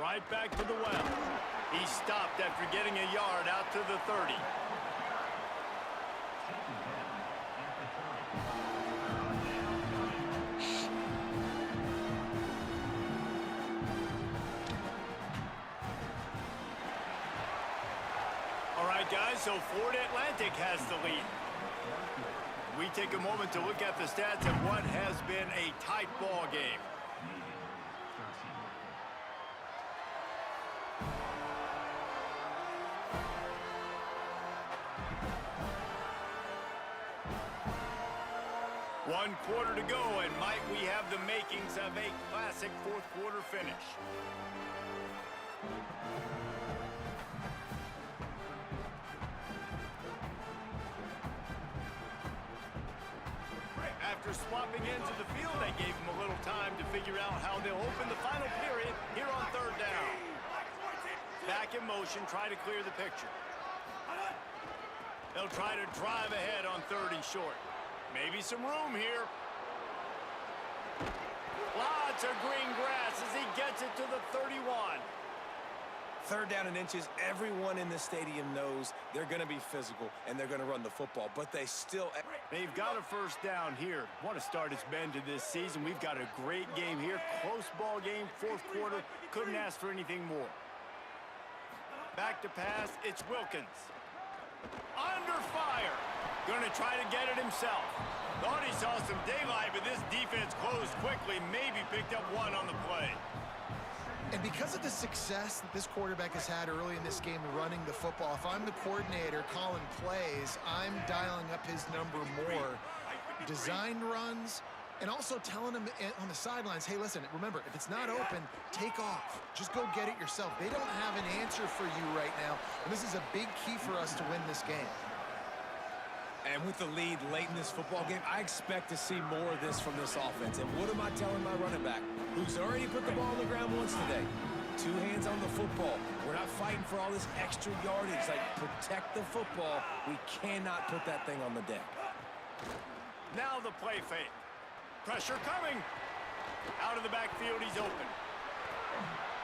Right back to the well. He stopped after getting a yard out to the 30. so Florida Atlantic has the lead. We take a moment to look at the stats of what has been a tight ball game. One quarter to go, and might we have the makings of a classic fourth quarter finish. After swapping into the field, they gave him a little time to figure out how they'll open the final period here on third down. Back in motion, try to clear the picture. They'll try to drive ahead on third and short. Maybe some room here. Lots of green grass as he gets it to the 31. Third down and inches, everyone in the stadium knows they're going to be physical and they're going to run the football, but they still... They've got a first down here. What a start it's been to this season. We've got a great game here. Close ball game, fourth quarter. Couldn't ask for anything more. Back to pass, it's Wilkins. Under fire. Going to try to get it himself. Thought he saw some daylight, but this defense closed quickly. Maybe picked up one on the play. And because of the success that this quarterback has had early in this game running the football, if I'm the coordinator calling plays, I'm dialing up his number more. Designed runs, and also telling him on the sidelines, hey, listen, remember, if it's not open, take off. Just go get it yourself. They don't have an answer for you right now, and this is a big key for us to win this game. And with the lead late in this football game, I expect to see more of this from this offense. And what am I telling my running back, who's already put the ball on the ground once today? 2 hands on the football. We're not fighting for all this extra yardage. Like, protect the football. We cannot put that thing on the deck. Now the play fake. Pressure coming. Out of the backfield, he's open.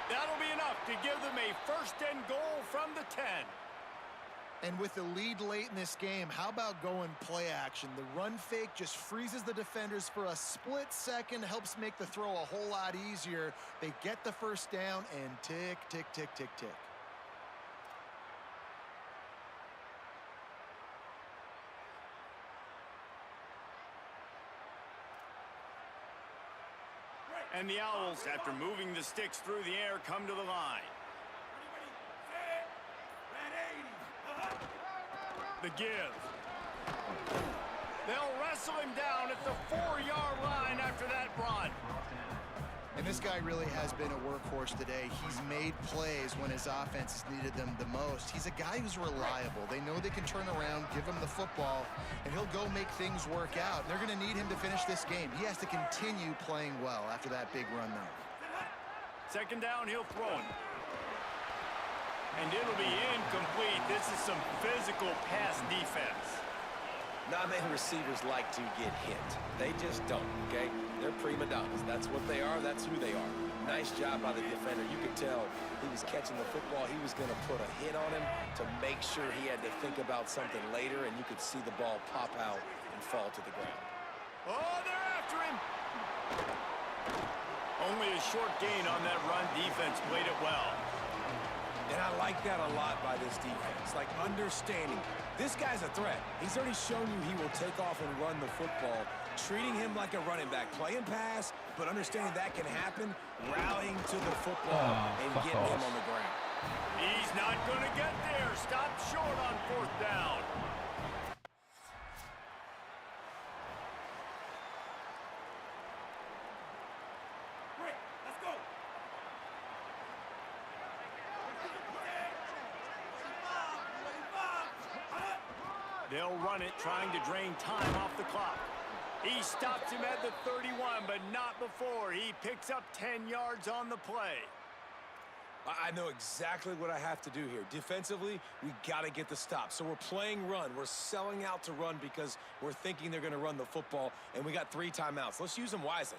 That'll be enough to give them a first and goal from the 10. And with the lead late in this game, how about going play action? The run fake just freezes the defenders for a split second, helps make the throw a whole lot easier. They get the first down, and tick, tick, tick, tick, tick. And the Owls, after moving the sticks through the air, come to the line. The give. They'll wrestle him down at the 4-yard line after that run. And this guy really has been a workhorse today. He's made plays when his offense has needed them the most. He's a guy who's reliable. They know they can turn around, give him the football, and he'll go make things work out. They're going to need him to finish this game. He has to continue playing well after that big run, though. Second down, he'll throw it. And it'll be incomplete. This is some physical pass defense. Not many receivers like to get hit. They just don't, okay? They're prima donnas. That's what they are. That's who they are. Nice job by the defender. You could tell he was catching the football. He was going to put a hit on him to make sure he had to think about something later, and you could see the ball pop out and fall to the ground. Oh, they're after him. Only a short gain on that run. Defense played it well. And I like that a lot by this defense, like understanding this guy's a threat. He's already shown you he will take off and run the football, treating him like a running back, playing pass, but understanding that can happen, rallying to the football and getting him on the ground. He's not going to get there. Stop short on fourth down. They'll run it, trying to drain time off the clock. He stops him at the 31, but not before. He picks up 10 yards on the play. I know exactly what I have to do here. Defensively, we got to get the stop. So we're playing run. We're selling out to run because we're thinking they're going to run the football, and we got 3 timeouts. Let's use them wisely.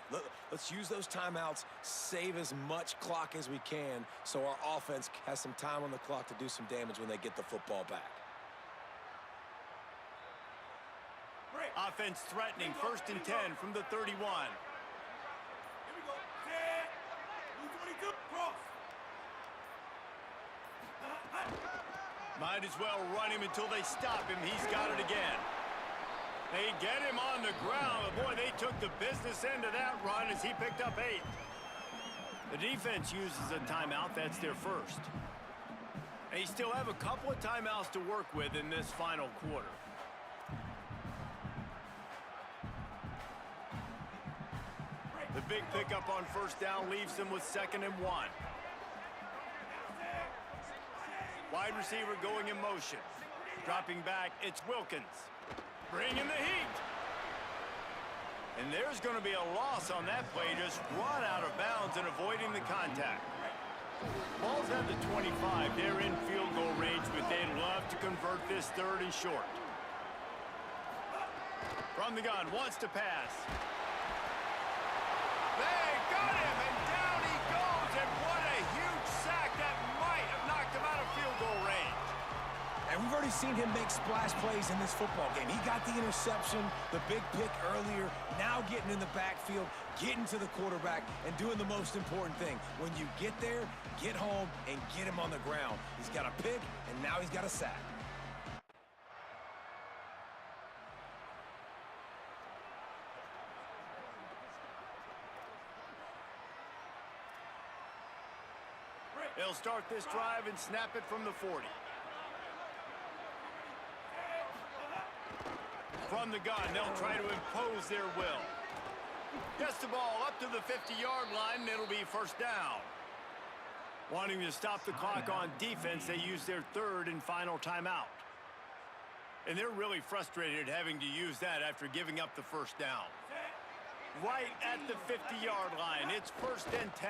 Let's use those timeouts, save as much clock as we can so our offense has some time on the clock to do some damage when they get the football back. Offense threatening, first and 10 from the 31. Here we go. 10. 22. Cross. Might as well run him until they stop him. He's got it again. They get him on the ground. Boy, they took the business end of that run as he picked up 8. The defense uses a timeout. That's their first. They still have a couple of timeouts to work with in this final quarter. The big pickup on first down leaves them with 2nd and 1. Wide receiver going in motion. Dropping back, it's Wilkins. Bringing the heat. And there's going to be a loss on that play. Just run out of bounds and avoiding the contact. Ball's at the 25. They're in field goal range, but they'd love to convert this 3rd and short. From the gun, wants to pass. They got him, and down he goes, and what a huge sack that might have knocked him out of field goal range. And we've already seen him make splash plays in this football game. He got the interception, the big pick earlier, now getting in the backfield, getting to the quarterback, and doing the most important thing. When you get there, get home, and get him on the ground. He's got a pick, and now he's got a sack. They'll start this drive and snap it from the 40. From the gun, they'll try to impose their will. Gets the ball up to the 50-yard line, and it'll be first down. Wanting to stop the clock on defense, they use their 3rd and final timeout. And they're really frustrated having to use that after giving up the first down. Right at the 50-yard line, it's 1st and 10.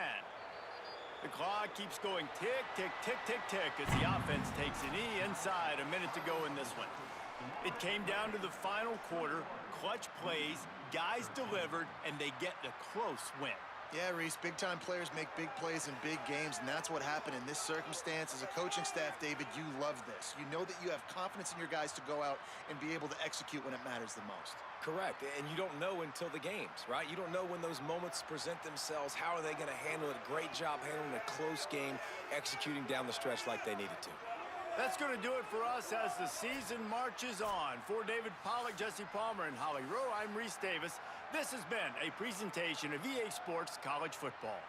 The clock keeps going tick, tick, tick, tick, tick as the offense takes a knee inside. A minute to go in this one. It came down to the final quarter. Clutch plays, guys delivered, and they get the close win. Yeah, Reese, big-time players make big plays in big games, and that's what happened in this circumstance. As a coaching staff, David, you love this. You know that you have confidence in your guys to go out and be able to execute when it matters the most. Correct, and you don't know until the games, right? You don't know when those moments present themselves. How are they going to handle it? Great job handling a close game, executing down the stretch like they needed to. That's going to do it for us as the season marches on. For David Pollack, Jesse Palmer, and Holly Rowe, I'm Reese Davis. This has been a presentation of EA Sports College Football.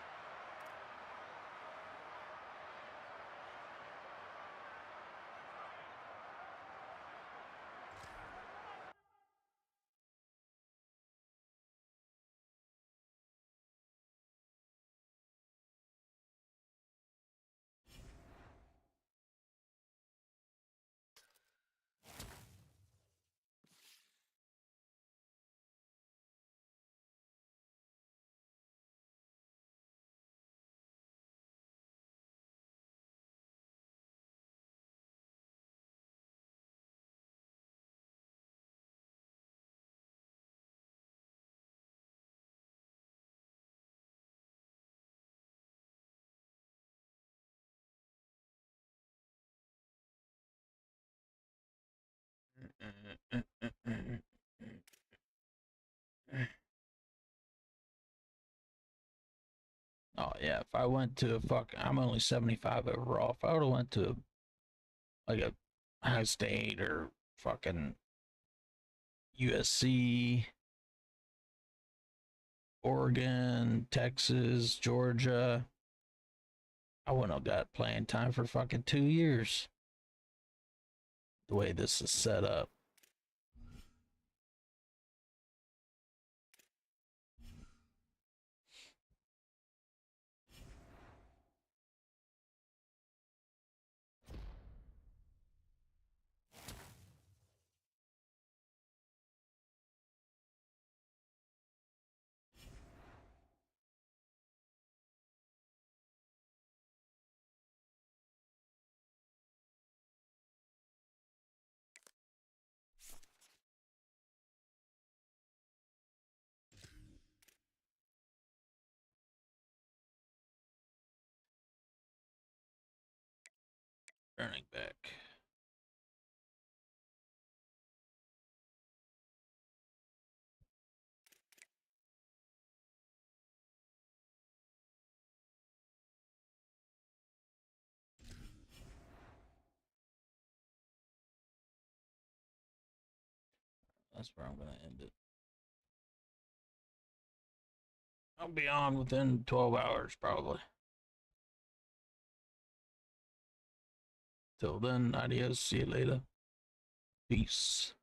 Oh yeah, if I went to I'm only 75 overall. If I would have went to like a High State or fucking USC, Oregon, Texas, Georgia, I wouldn't have got playing time for fucking 2 years. The way this is set up. Running back. That's where I'm going to end it. I'll be on within 12 hours, probably. Till then, adios. See you later. Peace.